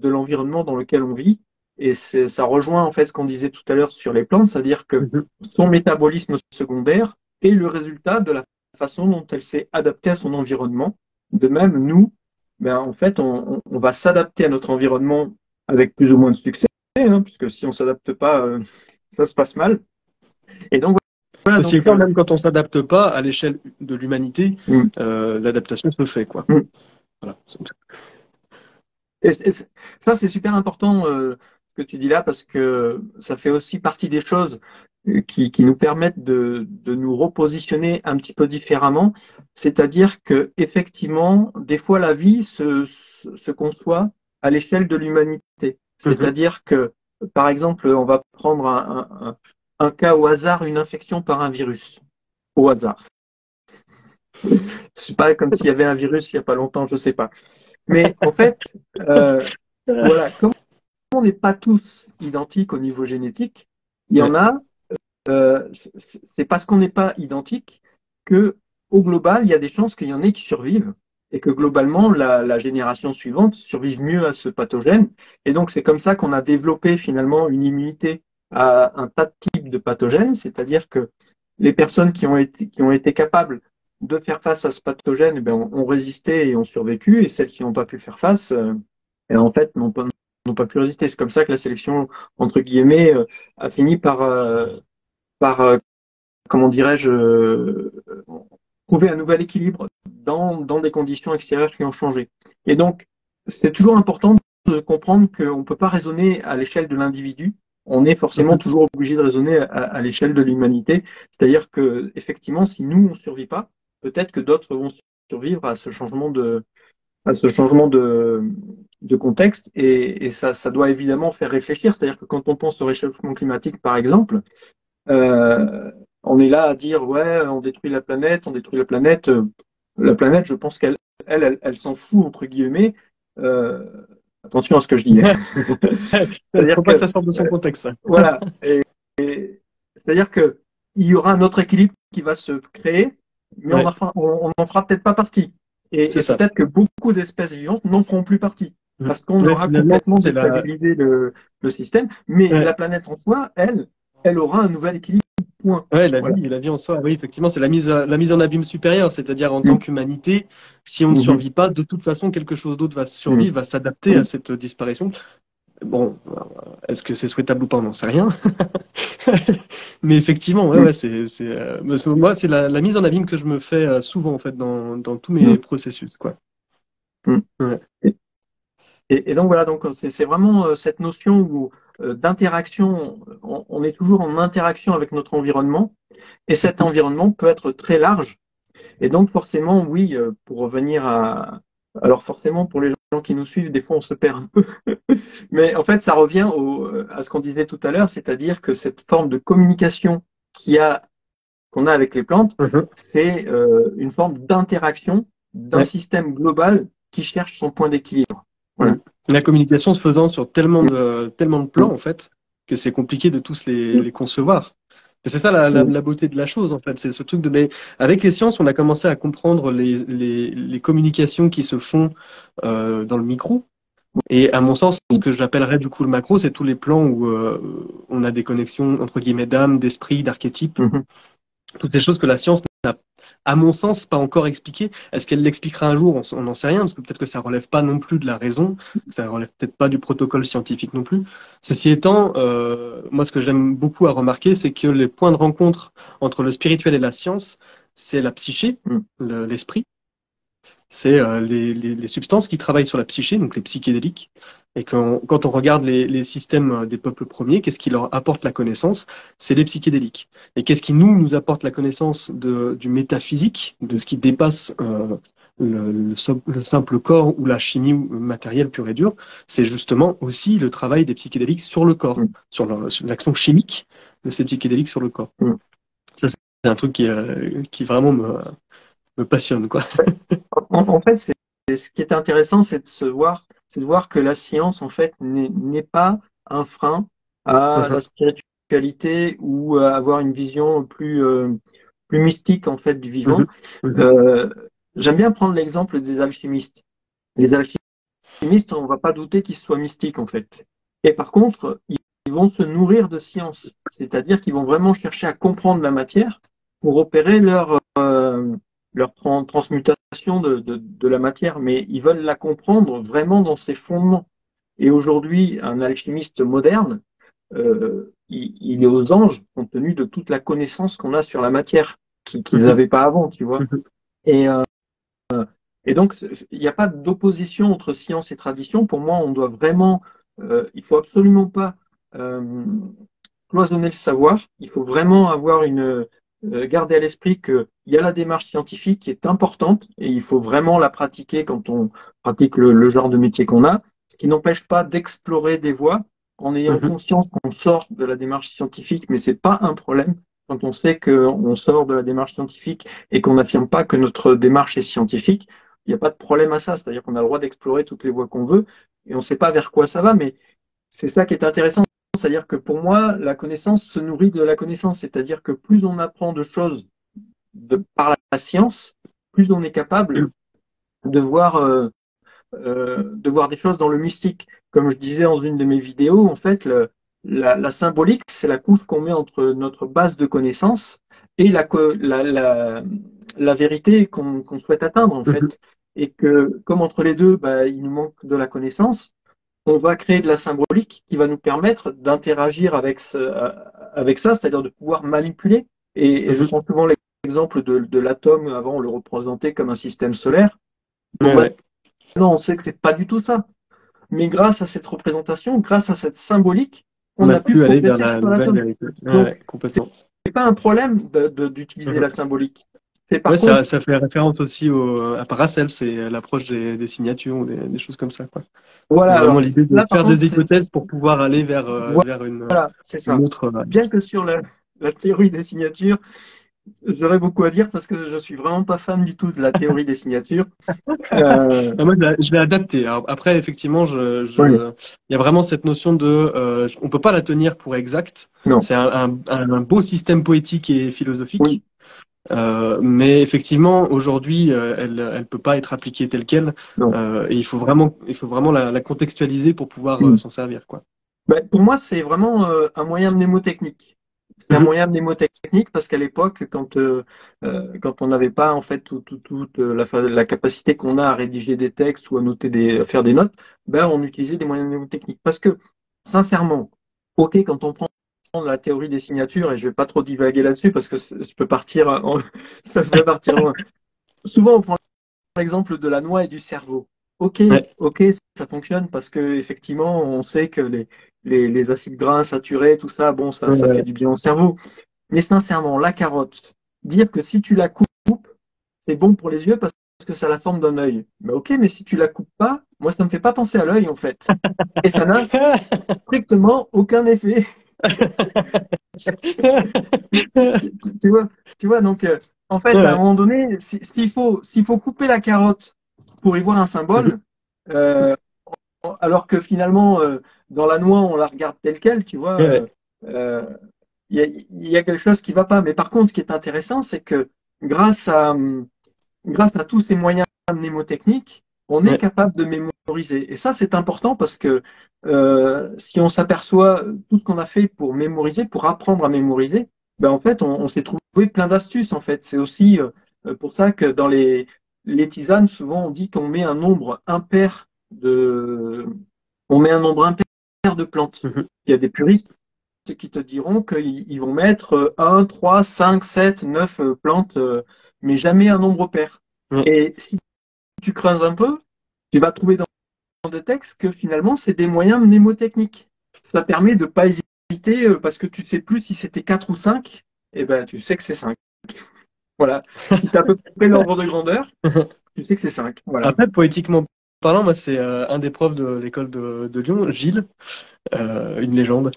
l'environnement dans lequel on vit, et ça rejoint en fait ce qu'on disait tout à l'heure sur les plantes, c'est-à-dire que Mhm. son métabolisme secondaire est le résultat de la façon dont elle s'est adaptée à son environnement. De même, nous, ben, en fait, on va s'adapter à notre environnement avec plus ou moins de succès, hein, puisque si on s'adapte pas, ça se passe mal. Et donc voilà, Aussi donc étant, même quand on s'adapte pas à l'échelle de l'humanité, mm, l'adaptation se fait, quoi. mm. Voilà. Et ça, c'est super important ce que tu dis là, parce que ça fait aussi partie des choses qui nous permettent de nous repositionner un petit peu différemment. C'est-à-dire que effectivement, des fois, la vie se conçoit à l'échelle de l'humanité. Mhm. C'est-à-dire que, par exemple, on va prendre un cas au hasard, une infection par un virus, au hasard. C'est pas comme s'il y avait un virus il n'y a pas longtemps, je sais pas. Mais en fait, voilà, comme on n'est pas tous identiques au niveau génétique, il y en Ouais. a, c'est parce qu'on n'est pas identique que, au global, il y a des chances qu'il y en ait qui survivent et que globalement, la génération suivante survive mieux à ce pathogène. Et donc, c'est comme ça qu'on a développé finalement une immunité à un tas de types de pathogènes, c'est-à-dire que les personnes qui ont été capables de faire face à ce pathogène, eh bien, ont résisté et ont survécu, et celles qui n'ont pas pu faire face, en fait, n'ont pas pu résister. C'est comme ça que la sélection, entre guillemets, a fini par comment dirais-je, trouver un nouvel équilibre dans des conditions extérieures qui ont changé. Et donc, c'est toujours important de comprendre qu'on ne peut pas raisonner à l'échelle de l'individu. On est forcément Mhm. toujours obligé de raisonner à l'échelle de l'humanité. C'est-à-dire que, effectivement, si nous, on ne survit pas, peut-être que d'autres vont survivre à ce changement de contexte. Et ça doit évidemment faire réfléchir. C'est-à-dire que quand on pense au réchauffement climatique, par exemple, on est là à dire ouais, on détruit la planète, on détruit la planète. La planète, je pense qu'elle s'en fout entre guillemets. Euh, attention à ce que je dis. Ouais. C'est-à-dire Faut pas que que ça sorte de son contexte, ça. voilà, c'est-à-dire que il y aura un autre équilibre qui va se créer, mais Ouais, on n'en fera peut-être pas partie. c'est Et ça. peut-être que beaucoup d'espèces vivantes n'en feront plus partie. Mhm. Parce qu'on Ouais, aura finalement, complètement c'est la. déstabilisé le système, mais Ouais. la planète en soi, elle aura un nouvel équilibre. Point. Ouais, Voilà. la vie en soi, oui, effectivement, c'est la mise en abîme supérieure, c'est-à-dire en tant Mm, qu'humanité, si on ne mhm, survit pas, de toute façon, quelque chose d'autre va mm, survivre, va s'adapter à mm, cette disparition. Bon, est-ce que c'est souhaitable ou pas, on n'en sait rien. Mais effectivement, ouais, mm, ouais, moi, c'est la mise en abîme que je me fais souvent, en fait, dans tous mes mm, processus, quoi. mm. Ouais. Et donc voilà, donc c'est vraiment cette notion d'interaction, on est toujours en interaction avec notre environnement, et cet environnement peut être très large. Et donc forcément, oui, pour revenir alors forcément pour les gens qui nous suivent, des fois on se perd un peu, mais en fait ça revient à ce qu'on disait tout à l'heure, c'est-à-dire que cette forme de communication qu'on a avec les plantes, Mhm. c'est une forme d'interaction d'un Ouais. système global qui cherche son point d'équilibre. Mm. Voilà. La communication se faisant sur tellement de plans, Mm, en fait, que c'est compliqué de tous mm, les concevoir. C'est ça la beauté de la chose, en fait. C'est ce truc de, mais avec les sciences, on a commencé à comprendre les communications qui se font dans le micro. Et à mon sens, ce que j'appellerais du coup le macro, c'est tous les plans où on a des connexions entre guillemets d'âme, d'esprit, d'archétype, toutes ces choses que la science n'a, à mon sens, pas encore expliquées. Est-ce qu'elle l'expliquera un jour? On n'en sait rien, parce que peut-être que ça relève pas non plus de la raison, ça relève peut-être pas du protocole scientifique non plus. Ceci étant, moi, ce que j'aime beaucoup à remarquer, c'est que les points de rencontre entre le spirituel et la science, c'est la psyché, l'esprit. C'est les substances qui travaillent sur la psyché, donc les psychédéliques. Et quand on regarde les systèmes des peuples premiers, qu'est-ce qui leur apporte la connaissance? C'est les psychédéliques. Et qu'est-ce qui nous apporte la connaissance du métaphysique, de ce qui dépasse le simple corps ou la chimie matérielle pure et dure? C'est justement aussi le travail des psychédéliques sur le corps, sur l'action chimique de ces psychédéliques sur le corps. Ça, c'est un truc qui vraiment me passionne, quoi. En fait, ce qui est intéressant, c'est de voir que la science, en fait, n'est pas un frein à la spiritualité ou à avoir une vision plus mystique, en fait, du vivant. J'aime bien prendre l'exemple des alchimistes. Les alchimistes, on ne va pas douter qu'ils soient mystiques, en fait. Et par contre, ils vont se nourrir de science. C'est-à-dire qu'ils vont vraiment chercher à comprendre la matière pour opérer leur transmutation de la matière, mais ils veulent la comprendre vraiment dans ses fondements. Et aujourd'hui, un alchimiste moderne, il est aux anges compte tenu de toute la connaissance qu'on a sur la matière qu'ils n'avaient pas avant, tu vois. Et, euh, et donc, il n'y a pas d'opposition entre science et tradition. Pour moi, on doit vraiment, il faut absolument pas cloisonner le savoir. Il faut vraiment avoir garder à l'esprit qu'il y a la démarche scientifique qui est importante et il faut vraiment la pratiquer quand on pratique le genre de métier qu'on a, ce qui n'empêche pas d'explorer des voies en ayant conscience qu'on sort de la démarche scientifique, mais c'est pas un problème quand on sait qu'on sort de la démarche scientifique et qu'on n'affirme pas que notre démarche est scientifique. Il n'y a pas de problème à ça, c'est-à-dire qu'on a le droit d'explorer toutes les voies qu'on veut et on ne sait pas vers quoi ça va, mais c'est ça qui est intéressant. C'est-à-dire que pour moi, la connaissance se nourrit de la connaissance. C'est-à-dire que plus on apprend de choses par la science, plus on est capable de voir des choses dans le mystique. Comme je disais dans une de mes vidéos, en fait, la symbolique, c'est la couche qu'on met entre notre base de connaissances et la vérité qu'on souhaite atteindre, en fait. Et que, comme entre les deux, bah, il nous manque de la connaissance, on va créer de la symbolique qui va nous permettre d'interagir avec ça, c'est-à-dire de pouvoir manipuler. Et je prends souvent l'exemple de l'atome. Avant, on le représentait comme un système solaire. Bon, maintenant, on sait que c'est pas du tout ça. Mais grâce à cette représentation, grâce à cette symbolique, on a pu aller vers progresser la sur l'atome. vérité. Ouais, complètement. C'est pas un problème d'utiliser la symbolique. Ça fait référence aussi à Paracel, c'est l'approche des signatures ou des choses comme ça, quoi. Voilà. Vraiment l'idée de faire contre, des hypothèses pour pouvoir aller vers c'est ça. une autre. Bien que sur la théorie des signatures, j'aurais beaucoup à dire parce que je suis vraiment pas fan du tout de la théorie des signatures. Moi, je l'ai adapté. Alors, après, effectivement, il y a vraiment cette notion de, on peut pas la tenir pour exacte. C'est un beau système poétique et philosophique. Oui. Mais effectivement, aujourd'hui, elle peut pas être appliquée telle quelle. Et il faut vraiment la contextualiser pour pouvoir s'en servir, quoi. Pour moi, c'est vraiment un moyen mnémotechnique. C'est un moyen mnémotechnique parce qu'à l'époque, quand on n'avait pas en fait toute la capacité qu'on a à rédiger des textes ou à faire des notes, on utilisait des moyens mnémotechniques. Parce que sincèrement, ok, quand on prend la théorie des signatures, et je vais pas trop divaguer là-dessus parce que ça peut partir loin. Souvent, on prend l'exemple de la noix et du cerveau. Ok, ça fonctionne parce que effectivement, on sait que les acides gras saturés, tout ça, bon, ça fait du bien au cerveau. Mais sincèrement, la carotte, dire que si tu la coupes, c'est bon pour les yeux parce que ça a la forme d'un œil. Mais ok, mais si tu la coupes pas, moi, ça me fait pas penser à l'œil en fait. Et ça n'a strictement aucun effet. tu vois, donc en fait, à un moment donné, s'il faut couper la carotte pour y voir un symbole, alors que finalement, dans la noix, on la regarde telle quelle, tu vois. il y a quelque chose qui va pas. Mais par contre, ce qui est intéressant, c'est que grâce à, grâce à tous ces moyens mnémotechniques, on est Ouais. capable de mémoriser. Et ça, c'est important parce que si on s'aperçoit tout ce qu'on a fait pour mémoriser, pour apprendre à mémoriser, ben en fait, on s'est trouvé plein d'astuces. En fait, c'est aussi pour ça que dans les tisanes, souvent, on dit qu'on met un nombre impair on met un nombre impair de plantes. Mhm. Il y a des puristes qui te diront qu'ils vont mettre 1, 3, 5, 7, 9 plantes, mais jamais un nombre pair. Ouais. Et si tu creuses un peu, tu vas trouver dans des textes que finalement, c'est des moyens mnémotechniques. Ça permet de ne pas hésiter parce que tu sais plus si c'était 4 ou 5, et ben tu sais que c'est 5. Voilà. Si tu as à peu près l'ordre de grandeur, tu sais que c'est 5. Voilà. Après, poétiquement parlant, moi, c'est un des profs de l'école de Lyon, Gilles, une légende,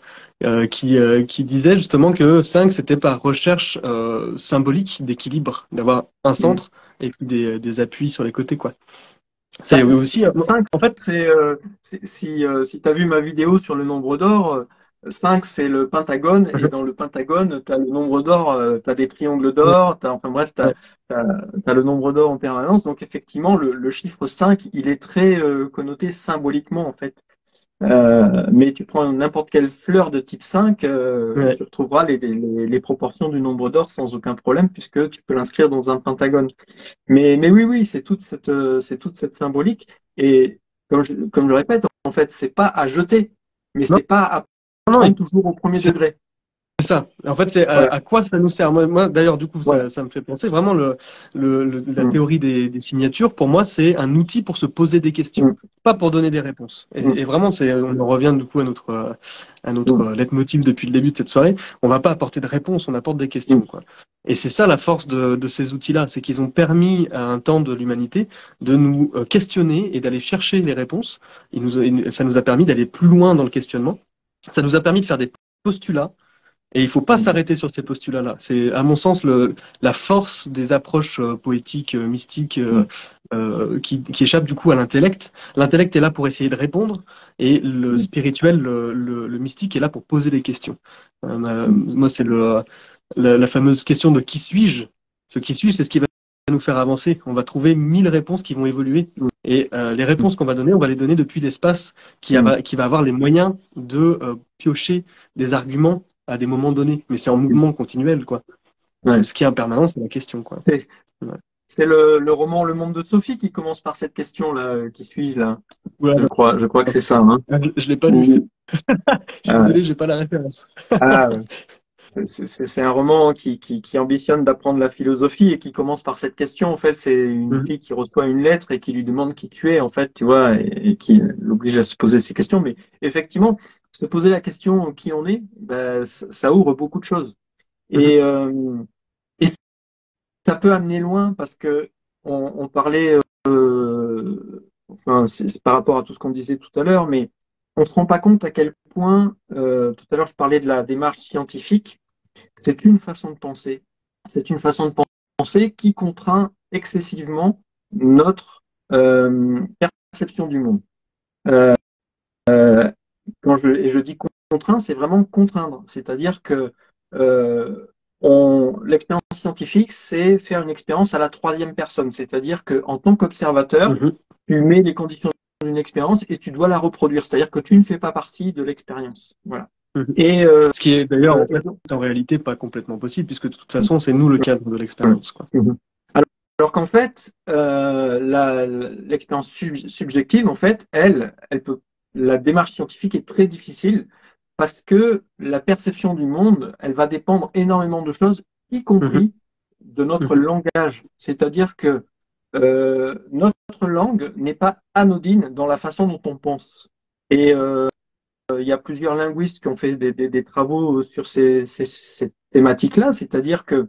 qui disait justement que 5 c'était par recherche symbolique d'équilibre, d'avoir un Mm. centre et puis des appuis sur les côtés, quoi. C'est aussi, 5, en fait, si tu as vu ma vidéo sur le nombre d'or, 5 c'est le pentagone, et dans le pentagone, tu as le nombre d'or, tu as des triangles d'or, enfin bref, tu ouais. as le nombre d'or en permanence. Donc effectivement, le chiffre 5 il est très connoté symboliquement en fait. Mais tu prends n'importe quelle fleur de type 5, Ouais. tu retrouveras les proportions du nombre d'or sans aucun problème, puisque tu peux l'inscrire dans un pentagone. Mais oui, oui, c'est toute cette symbolique. Et comme je le répète, en fait, c'est pas à jeter, mais Non, c'est pas à non, prendre toujours au premier c'est degré. ça. En fait, c'est Voilà. à quoi ça nous sert. D'ailleurs, du coup, Voilà. ça me fait penser vraiment la Mm, théorie des signatures. Pour moi, c'est un outil pour se poser des questions, mm, pas pour donner des réponses. mm, Et vraiment, on en revient du coup à notre mm, leitmotiv depuis le début de cette soirée. On va pas apporter de réponses, on apporte des questions, mm, quoi. Et c'est ça la force de ces outils-là, c'est qu'ils ont permis à un temps de l'humanité de nous questionner et d'aller chercher les réponses. Ça nous a permis d'aller plus loin dans le questionnement. Ça nous a permis de faire des postulats et il faut pas mm, s'arrêter sur ces postulats-là. C'est, à mon sens, la force des approches poétiques, mystiques, mm, qui échappent du coup à l'intellect. L'intellect est là pour essayer de répondre, et le mm, spirituel, le mystique est là pour poser des questions. mm, Moi, c'est la fameuse question de qui suis-je? Ce qui suis-je, c'est ce qui va nous faire avancer. On va trouver 1000 réponses qui vont évoluer. Et les réponses qu'on va donner, on va les donner depuis l'espace mm, qui va avoir les moyens de piocher des arguments à des moments donnés, mais c'est en mm. mouvement continuel, quoi. Ouais. Ce qui est en permanence, c'est la question, quoi. C'est Ouais. c'est le roman Le Monde de Sophie qui commence par cette question-là. Qui suis-je là? Oula, non, Je crois que c'est ça. Hein. je l'ai pas lu. Ou- Je suis ah, désolé, j'ai pas la référence. ah, c'est un roman qui ambitionne d'apprendre la philosophie et qui commence par cette question. En fait, c'est une Mhm. fille qui reçoit une lettre et qui lui demande qui tu es, en fait, tu vois, et qui l'oblige à se poser ces questions. Mais effectivement, se poser la question qui on est, ben, ça ouvre beaucoup de choses. Mhm. Et, et ça peut amener loin parce que on parlait, enfin, c'est par rapport à tout ce qu'on disait tout à l'heure, mais on se rend pas compte à quel point, tout à l'heure, je parlais de la démarche scientifique. C'est une façon de penser. C'est une façon de penser qui contraint excessivement notre perception du monde. Euh, et je dis contraint, c'est vraiment contraindre. C'est-à-dire que euh, l'expérience scientifique, c'est faire une expérience à la troisième personne. C'est-à-dire qu'en tant qu'observateur, Mhm. tu mets les conditions d'une expérience et tu dois la reproduire. C'est-à-dire que tu ne fais pas partie de l'expérience. Voilà. Mhm. Et, Ce qui est d'ailleurs, en et fait, donc, en réalité, pas complètement possible, puisque de toute façon, c'est nous le cadre de l'expérience, quoi. alors qu'en fait, l'expérience subjective, en fait, elle peut, la démarche scientifique est très difficile parce que la perception du monde, elle va dépendre énormément de choses, y Mhm. compris de notre Mhm. langage. C'est-à-dire que notre langue n'est pas anodine dans la façon dont on pense. Et il y a plusieurs linguistes qui ont fait des travaux sur ces thématiques-là, c'est-à-dire que,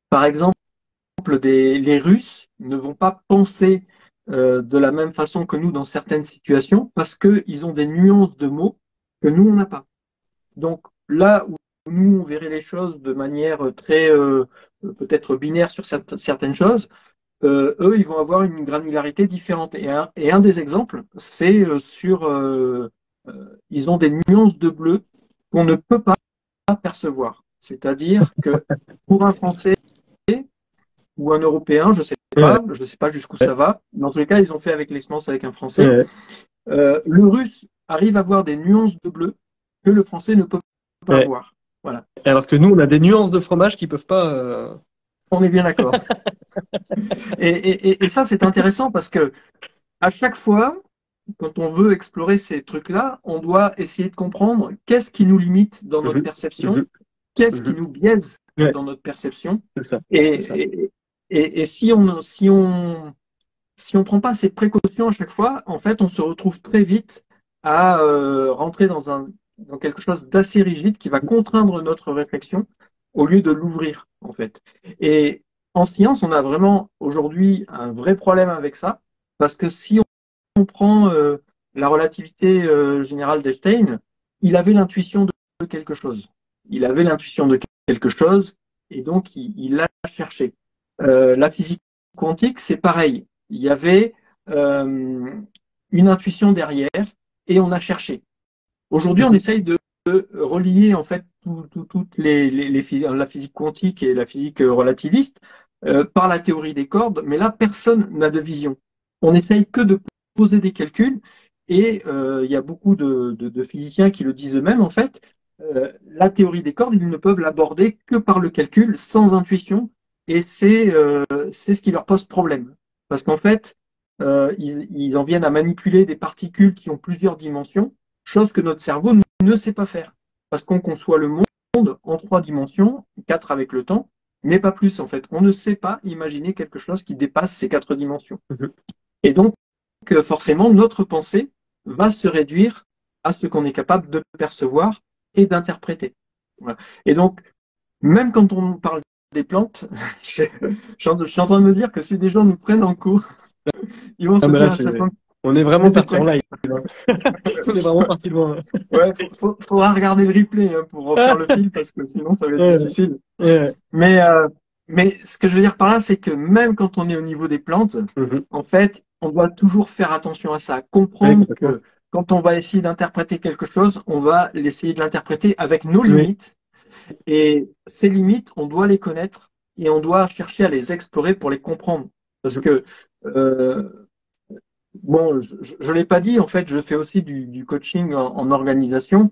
par exemple, les Russes ne vont pas penser de la même façon que nous dans certaines situations parce qu'ils ont des nuances de mots que nous, on n'a pas. Donc là où nous, on verrait les choses de manière très peut-être binaire sur certaines choses, eux, ils vont avoir une granularité différente. Et un des exemples, c'est ils ont des nuances de bleu qu'on ne peut pas percevoir. C'est-à-dire que pour un Français ou un Européen, je sais pas jusqu'où ça va. Dans tous les cas, ils ont fait avec l'expérience avec un Français. Le Russe arrive à voir des nuances de bleu que le Français ne peut pas voir. Voilà. Alors que nous, on a des nuances de fromage qui peuvent pas. On est bien d'accord. Et ça, c'est intéressant parce que à chaque fois, quand on veut explorer ces trucs-là, on doit essayer de comprendre qu'est-ce qui nous limite dans notre perception, qu'est-ce qui nous biaise dans notre perception. Ça. Et si on prend pas ces précautions à chaque fois, en fait, on se retrouve très vite à rentrer dans quelque chose d'assez rigide qui va contraindre notre réflexion au lieu de l'ouvrir, en fait. Et en science, on a vraiment aujourd'hui un vrai problème avec ça, parce que si on prend la relativité générale d'Einstein, il avait l'intuition de quelque chose. Il avait l'intuition de quelque chose, et donc il l'a cherché. La physique quantique, c'est pareil. Il y avait une intuition derrière, et on a cherché. Aujourd'hui, on essaye de relier en fait toutes la physique quantique et la physique relativiste par la théorie des cordes, mais là, personne n'a de vision. On essaye que de poser des calculs, et il y a beaucoup de physiciens qui le disent eux-mêmes, en fait. La théorie des cordes, ils ne peuvent l'aborder que par le calcul, sans intuition, et c'est ce qui leur pose problème. Parce qu'en fait, ils en viennent à manipuler des particules qui ont plusieurs dimensions, chose que notre cerveau ne sait pas faire. Parce qu'on conçoit le monde en 3 dimensions, 4 avec le temps, mais pas plus en fait. On ne sait pas imaginer quelque chose qui dépasse ces 4 dimensions. Et donc, forcément, notre pensée va se réduire à ce qu'on est capable de percevoir et d'interpréter. Voilà. Et donc, même quand on parle des plantes, je suis en train de me dire que si des gens nous prennent en cours, ils vont se dire à chaque fois. On est vraiment parti en live. On est vraiment parti loin. Ouais, faudra regarder le replay pour refaire le fil, parce que sinon ça va être difficile. Mais ce que je veux dire par là, c'est que même quand on est au niveau des plantes, en fait, on doit toujours faire attention à ça, comprendre que quand on va essayer d'interpréter quelque chose, on va essayer de l'interpréter avec nos limites. Et ces limites, on doit les connaître et on doit chercher à les explorer pour les comprendre. Parce que bon, je l'ai pas dit, en fait, je fais aussi du coaching en organisation,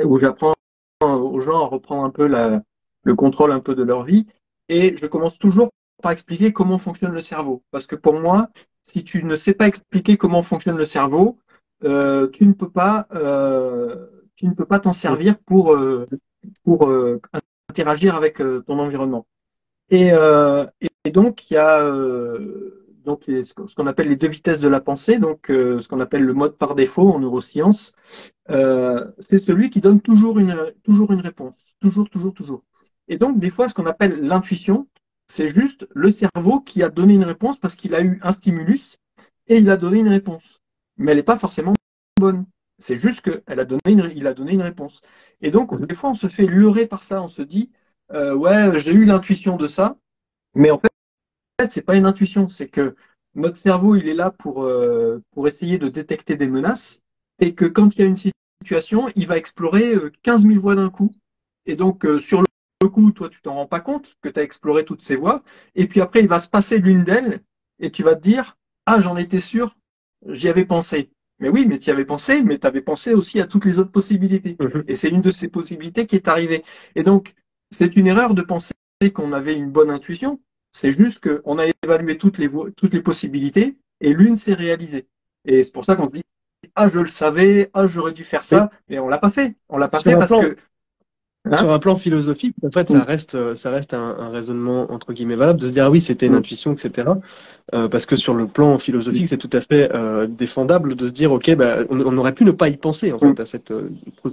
où j'apprends aux gens à reprendre un peu le contrôle un peu de leur vie. Et je commence toujours par expliquer comment fonctionne le cerveau. Parce que pour moi, si tu ne sais pas expliquer comment fonctionne le cerveau, tu ne peux pas t'en servir pour interagir avec ton environnement. Et donc, il y a donc ce qu'on appelle les 2 vitesses de la pensée, donc ce qu'on appelle le mode par défaut en neurosciences. C'est celui qui donne toujours une réponse. Toujours. Et donc, des fois, ce qu'on appelle l'intuition, c'est juste le cerveau qui a donné une réponse parce qu'il a eu un stimulus et il a donné une réponse. Mais elle n'est pas forcément bonne. C'est juste qu'il a donné une réponse. Et donc, des fois, on se fait leurrer par ça. On se dit, ouais, j'ai eu l'intuition de ça. Mais en fait, c'est pas une intuition. C'est que notre cerveau, il est là pour essayer de détecter des menaces. Et que quand il y a une situation, il va explorer 15 000 voies d'un coup. Et donc, sur le coup, toi, tu t'en rends pas compte que tu as exploré toutes ces voies. Et puis après, il va se passer l'une d'elles et tu vas te dire, ah, j'en étais sûr, j'y avais pensé. Mais oui, mais tu y avais pensé, mais tu avais pensé aussi à toutes les autres possibilités. Et c'est une de ces possibilités qui est arrivée. Et donc, c'est une erreur de penser qu'on avait une bonne intuition. C'est juste qu'on a évalué toutes les possibilités et l'une s'est réalisée. Et c'est pour ça qu'on se dit, ah, je le savais, ah, j'aurais dû faire ça, mais on l'a pas fait. On l'a pas fait parce que sur un plan philosophique, en fait, ça reste un raisonnement entre guillemets valable de se dire ah oui, c'était une intuition, etc. Parce que sur le plan philosophique, c'est tout à fait défendable de se dire ok, bah, on aurait pu ne pas y penser en fait à cette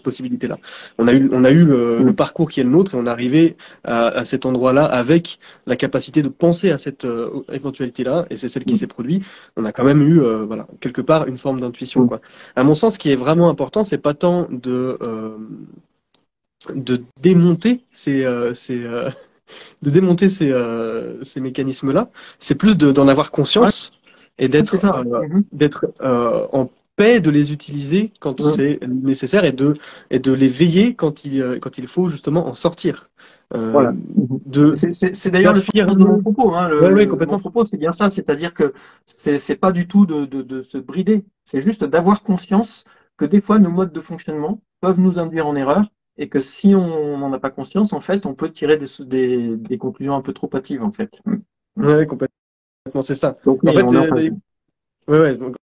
possibilité-là. On a eu le parcours qui est le nôtre et on est arrivé à cet endroit-là avec la capacité de penser à cette éventualité-là et c'est celle qui s'est produite. On a quand même eu voilà quelque part une forme d'intuition quoi. À mon sens, ce qui est vraiment important, c'est pas tant de démonter ces mécanismes-là, c'est plus d'en avoir conscience et d'être respect de les utiliser quand c'est nécessaire et de les veiller quand il faut justement en sortir. Voilà. C'est d'ailleurs le fond de mon propos. Hein. Complètement. Mon propos, c'est bien ça, c'est-à-dire que c'est pas du tout de se brider, c'est juste d'avoir conscience que des fois nos modes de fonctionnement peuvent nous induire en erreur et que si on n'en a pas conscience, en fait, on peut tirer des conclusions un peu trop hâtives, en fait. Ouais, complètement, c'est ça. Donc, oui,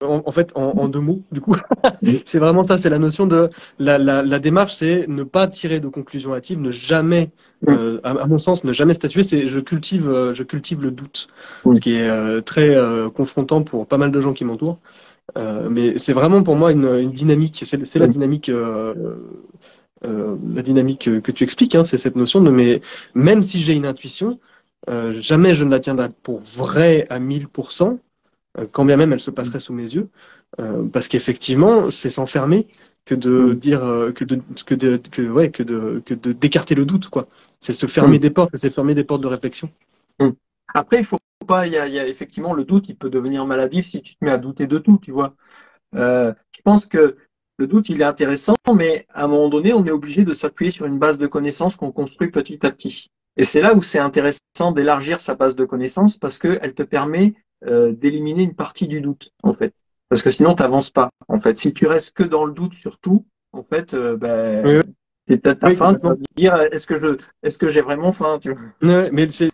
en fait, en deux mots, du coup, c'est vraiment ça, c'est la notion de la démarche, c'est ne pas tirer de conclusions hâtives, ne jamais, à mon sens, ne jamais statuer, c'est je cultive le doute, ce qui est très confrontant pour pas mal de gens qui m'entourent. Mais c'est vraiment pour moi une dynamique, c'est la dynamique que tu expliques, hein, c'est cette notion de mais même si j'ai une intuition, jamais je ne la tiendrai pour vraie à 1000%, quand bien même elle se passerait sous mes yeux, parce qu'effectivement, c'est s'enfermer que de dire que de d'écarter le doute, quoi. C'est se fermer des portes, c'est fermer des portes de réflexion. Après, il faut pas, il y a effectivement le doute, il peut devenir maladif si tu te mets à douter de tout, tu vois. Je pense que le doute, il est intéressant, mais à un moment donné, on est obligé de s'appuyer sur une base de connaissances qu'on construit petit à petit. Et c'est là où c'est intéressant d'élargir sa base de connaissances parce qu'elle te permet d'éliminer une partie du doute, en fait. Parce que sinon, tu n'avances pas. En fait, si tu restes que dans le doute sur tout, en fait, t'as faim, tu vas te dire, est-ce que j'ai vraiment faim, tu vois. Mais c'est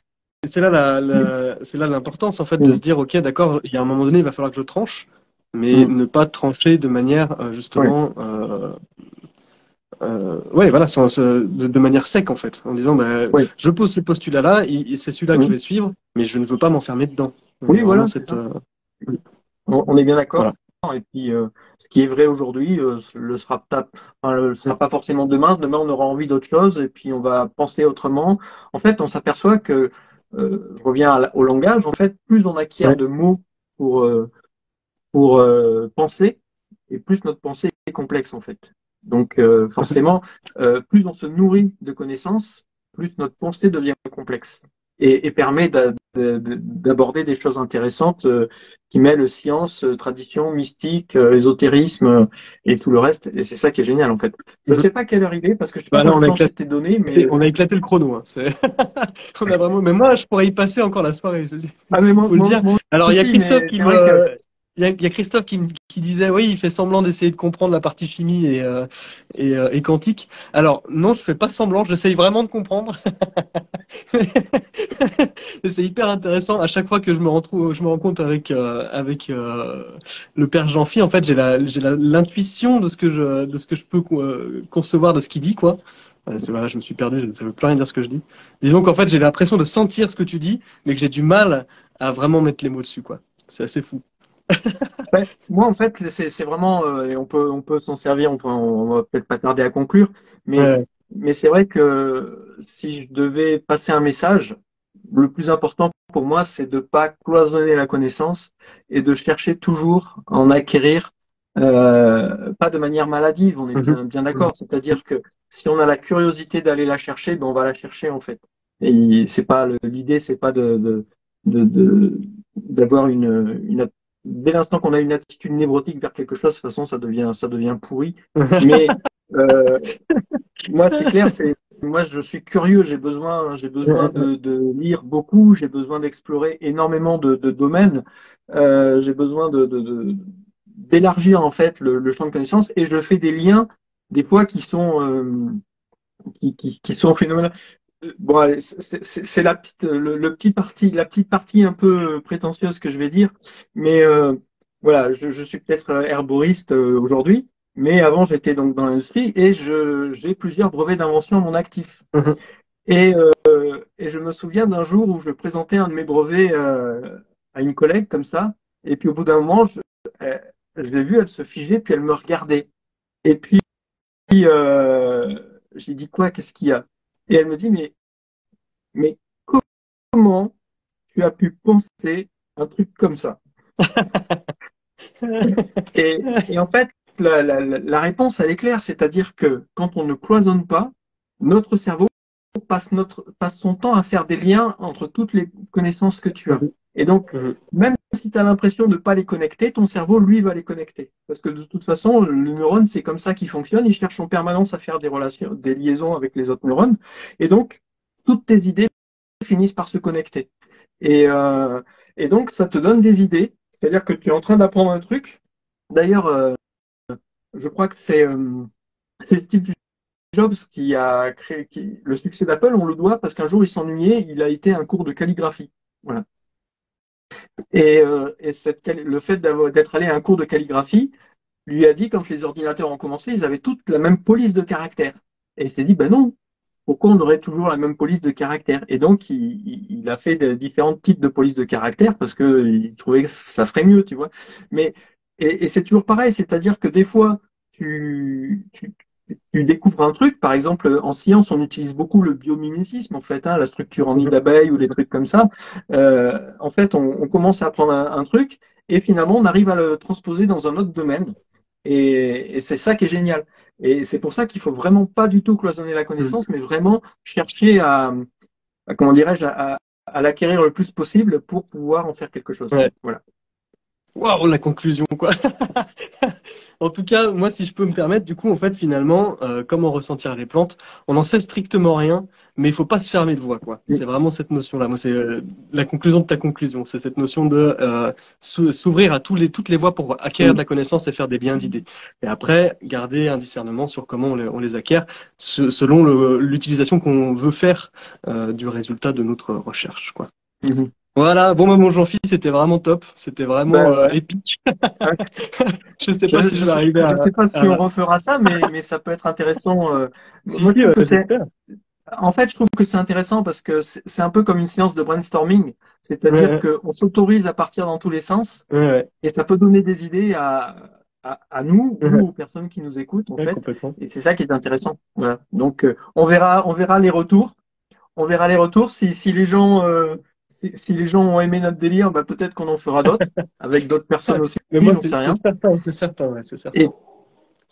là l'importance, en fait, de se dire, ok, d'accord, il y a un moment donné, il va falloir que je tranche, mais ne pas trancher de manière, justement, voilà, de manière sec, en fait, en disant, je pose ce postulat-là, c'est celui-là que je vais suivre, mais je ne veux pas m'enfermer dedans. Oui, voilà. On est bien d'accord. Voilà. Et puis, ce qui est vrai aujourd'hui le sera pas forcément demain. Demain, on aura envie d'autre chose et puis on va penser autrement. En fait, on s'aperçoit que, je reviens au langage, en fait, plus on acquiert de mots pour penser, et plus notre pensée est complexe, en fait. Donc, forcément, plus on se nourrit de connaissances, plus notre pensée devient complexe et permet d'aborder des choses intéressantes qui mêlent science, tradition, mystique, ésotérisme et tout le reste. Et c'est ça qui est génial, en fait. Je ne sais pas quelle heure il est parce que je sais pas combien de temps j'étais donné, mais on a éclaté le chrono. Hein. On a vraiment. Mais moi, je pourrais y passer encore la soirée. Je dis. Ah mais moi, alors il y a Christophe qui il y a Christophe qui disait oui, il fait semblant d'essayer de comprendre la partie chimie et quantique. Alors non, je fais pas semblant, j'essaye vraiment de comprendre. C'est hyper intéressant. À chaque fois que je me rends compte avec le père Jean-Phi, en fait, j'ai l'intuition de ce que je peux concevoir de ce qu'il dit, quoi. Voilà, je me suis perdu, ça veut plus rien dire ce que je dis. Disons qu'en fait, j'ai l'impression de sentir ce que tu dis, mais que j'ai du mal à vraiment mettre les mots dessus, quoi. C'est assez fou. Moi, en fait, c'est vraiment, et on peut s'en servir. Enfin, on va peut-être pas tarder à conclure, mais c'est vrai que si je devais passer un message, le plus important pour moi, c'est de pas cloisonner la connaissance et de chercher toujours à en acquérir, pas de manière maladive. On est bien d'accord. C'est-à-dire que si on a la curiosité d'aller la chercher, ben on va la chercher en fait. Et c'est pas l'idée, c'est pas d'avoir dès l'instant qu'on a une attitude névrotique vers quelque chose, de toute façon, ça devient pourri. Mais moi, c'est clair, moi, je suis curieux, j'ai besoin de lire beaucoup, j'ai besoin d'explorer énormément de domaines, j'ai besoin d'élargir en fait le champ de connaissances et je fais des liens des fois qui sont phénoménaux. Bon, allez, c'est la petite partie un peu prétentieuse que je vais dire, mais voilà, je suis peut-être herboriste aujourd'hui, mais avant j'étais donc dans l'industrie et j'ai plusieurs brevets d'invention à mon actif. Et je me souviens d'un jour où je présentais un de mes brevets à une collègue comme ça, et puis au bout d'un moment, je l'ai vue, elle se figeait, puis elle me regardait. Et puis j'ai dit quoi, qu'est-ce qu'il y a? Et elle me dit, mais comment tu as pu penser un truc comme ça? Et en fait, la réponse, elle est claire, c'est-à-dire que quand on ne cloisonne pas, notre cerveau passe son temps à faire des liens entre toutes les connaissances que tu as. Et donc, même si tu as l'impression de ne pas les connecter, ton cerveau, lui, va les connecter. Parce que de toute façon, le neurone, c'est comme ça qu'il fonctionne. Il cherche en permanence à faire des relations, des liaisons avec les autres neurones. Et donc, toutes tes idées finissent par se connecter. Et, euh, et donc, ça te donne des idées. C'est-à-dire que tu es en train d'apprendre un truc. D'ailleurs, je crois que c'est Steve Jobs qui a créé le succès d'Apple, on le doit parce qu'un jour il s'ennuyait, il a été à un cours de calligraphie. Voilà. Le fait d'être allé à un cours de calligraphie lui a dit, quand les ordinateurs ont commencé, ils avaient toutes la même police de caractères. Et il s'est dit, ben non, pourquoi on aurait toujours la même police de caractères? Et donc, il a fait différents types de police de caractères parce qu'il trouvait que ça ferait mieux, tu vois. Mais, et c'est toujours pareil, c'est-à-dire que des fois, tu découvres un truc. Par exemple, en science, on utilise beaucoup le biomimétisme, en fait, hein, la structure en nid d'abeille ou des trucs comme ça. En fait, on commence à apprendre un truc et finalement, on arrive à le transposer dans un autre domaine. Et c'est ça qui est génial. Et c'est pour ça qu'il faut vraiment pas du tout cloisonner la connaissance, mais vraiment chercher comment dirais-je, à l'acquérir le plus possible pour pouvoir en faire quelque chose. Ouais. Voilà. Waouh, la conclusion, quoi. En tout cas, moi, si je peux me permettre, du coup, en fait, finalement, comment ressentir les plantes, on n'en sait strictement rien, mais il faut pas se fermer de voie, quoi. C'est vraiment cette notion-là. Moi, c'est la conclusion de ta conclusion. C'est cette notion de s'ouvrir à toutes les voies pour acquérir de la connaissance et faire des biens d'idées. Et après, garder un discernement sur comment on les acquiert, selon l'utilisation qu'on veut faire du résultat de notre recherche, quoi. Mhm. Voilà, bon, mon Jean-Philippe, c'était vraiment top, c'était vraiment Ben, ouais. épique. Je sais pas si je vais arriver je sais pas si on à... refera ça, mais ça peut être intéressant. Si, Moi, je trouve que j'espère. en fait, je trouve que c'est intéressant parce que c'est un peu comme une séance de brainstorming, c'est-à-dire Ouais, qu'on s'autorise à partir dans tous les sens ouais, et ça peut donner des idées à nous ouais, ou aux personnes qui nous écoutent, en ouais, fait. complètement. Et c'est ça qui est intéressant. Voilà. Donc, on verra les retours. On verra les retours. Si les gens, si les gens ont aimé notre délire, bah, peut-être qu'on en fera d'autres avec d'autres personnes aussi. Mais moi, J'en sais rien. c'est certain, ouais, c'est Et certain.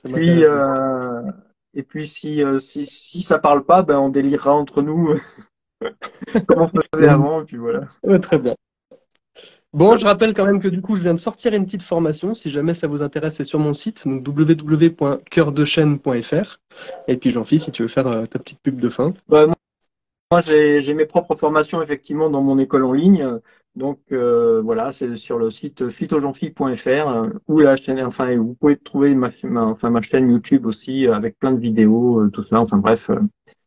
Ça puis, m'intéresse beaucoup. si ça parle pas, ben, on délirera entre nous comme on faisait avant. Et puis voilà. Ouais, très bien. Bon, je rappelle quand même que du coup, je viens de sortir une petite formation. Si jamais ça vous intéresse, c'est sur mon site, donc www.coeurdechaîne.fr. Et puis, Jean-Philippe, si tu veux faire ta petite pub de fin. Bah, moi, j'ai mes propres formations effectivement dans mon école en ligne. Donc voilà, c'est sur le site phytogenfille.fr ou la chaîne, enfin, et vous pouvez trouver ma chaîne YouTube aussi avec plein de vidéos, tout ça. Enfin bref.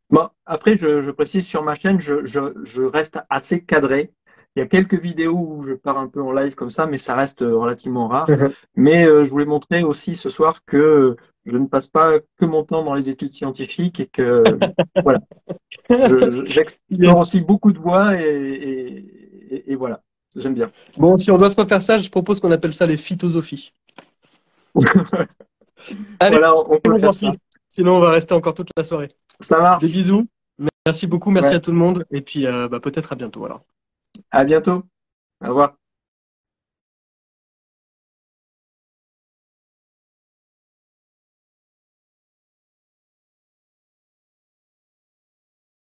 Bon, après, je précise sur ma chaîne, je reste assez cadré. Il y a quelques vidéos où je pars un peu en live comme ça, mais ça reste relativement rare. Mais je voulais montrer aussi ce soir que je ne passe pas que mon temps dans les études scientifiques et que voilà, j'explore Yes. aussi beaucoup de voies et voilà, j'aime bien. Bon, si on doit se refaire ça, je propose qu'on appelle ça les phytosophies. Allez, Voilà, on peut mon faire ça. Jean-Philippe. Sinon, on va rester encore toute la soirée. Ça Des marche. bisous. Merci beaucoup, merci Ouais. à tout le monde. Et puis, peut-être à bientôt alors. À bientôt. Au revoir.